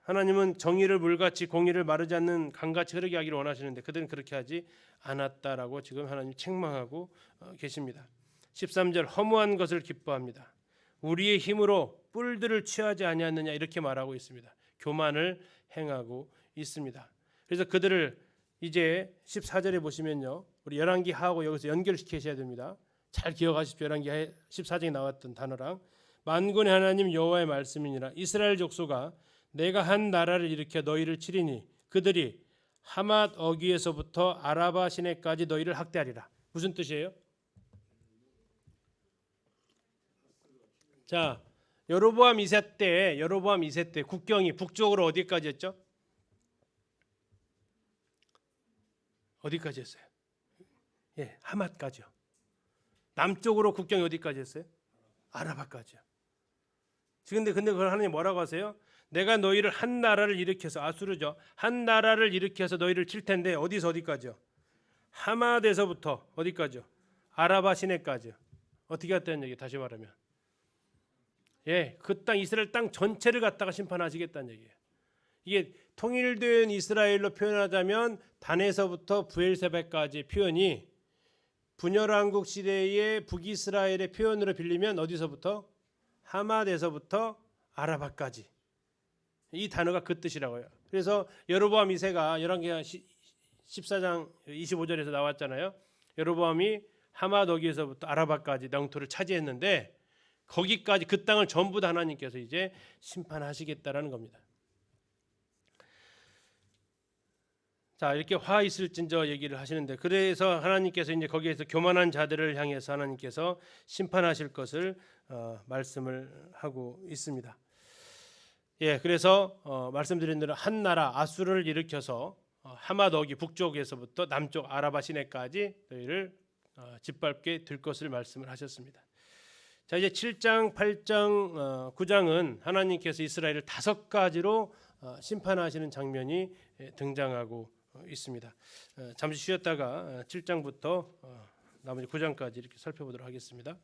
하나님은 정의를 물같이 공의를 마르지 않는 강같이 흐르게 하기를 원하시는데 그들은 그렇게 하지 않았다라고 지금 하나님 책망하고 계십니다. 13절 허무한 것을 기뻐합니다. 우리의 힘으로 뿔들을 취하지 아니하느냐 이렇게 말하고 있습니다. 교만을 행하고 있습니다. 그래서 그들을 이제 14절에 보시면요. 우리 열왕기 하하고 여기서 연결시키셔야 됩니다. 잘 기억하십시오. 열왕기 14장에 나왔던 단어랑 만군의 하나님 여호와의 말씀이니라. 이스라엘 족속아 내가 한 나라를 일으켜 너희를 치리니 그들이 하맛 어귀에서부터 아라바 시내까지 너희를 학대하리라. 무슨 뜻이에요? 자, 여로보암 2세 때 국경이 북쪽으로 어디까지였죠? 어디까지 했어요? 예, 하맛까지요. 남쪽으로 국경이 어디까지 했어요? 아라바까지요. 근데 그걸 하나님 뭐라고 하세요? 내가 너희를 한 나라를 일으켜서 아수르죠. 한 나라를 일으켜서 너희를 칠 텐데 어디서 어디까지요? 하맛에서부터 어디까지요? 아라바 시내까지요. 어떻게 했다는 얘기 다시 말하면 예, 그 땅 이스라엘 땅 전체를 갖다가 심판하시겠다는 얘기예요. 이게 통일된 이스라엘로 표현하자면 단에서부터 부엘세바까지 표현이 분열왕국 시대의 북이스라엘의 표현으로 빌리면 어디서부터? 하맛에서부터 아라바까지. 이 단어가 그 뜻이라고요. 그래서 여로보암 2세가 열왕기 14장 25절에서 나왔잖아요. 여로보암이 하맛 어귀에서부터 아라바까지 영토를 차지했는데 거기까지 그 땅을 전부 다 하나님께서 이제 심판하시겠다라는 겁니다. 자, 이렇게 화 있을진저 얘기를 하시는데 그래서 하나님께서 이제 거기에서 교만한 자들을 향해서 하나님께서 심판하실 것을 말씀을 하고 있습니다. 예, 그래서 말씀드린 대로 한 나라 아수르를 일으켜서 하맛 어귀 북쪽에서부터 남쪽 아라바 시내까지 너희를 짓밟게 될 것을 말씀을 하셨습니다. 자, 이제 7장, 8장, 9장은 하나님께서 이스라엘을 5가지로 심판하시는 장면이 등장하고 있습니다. 잠시 쉬었다가 7장부터 나머지 9장까지 이렇게 살펴보도록 하겠습니다.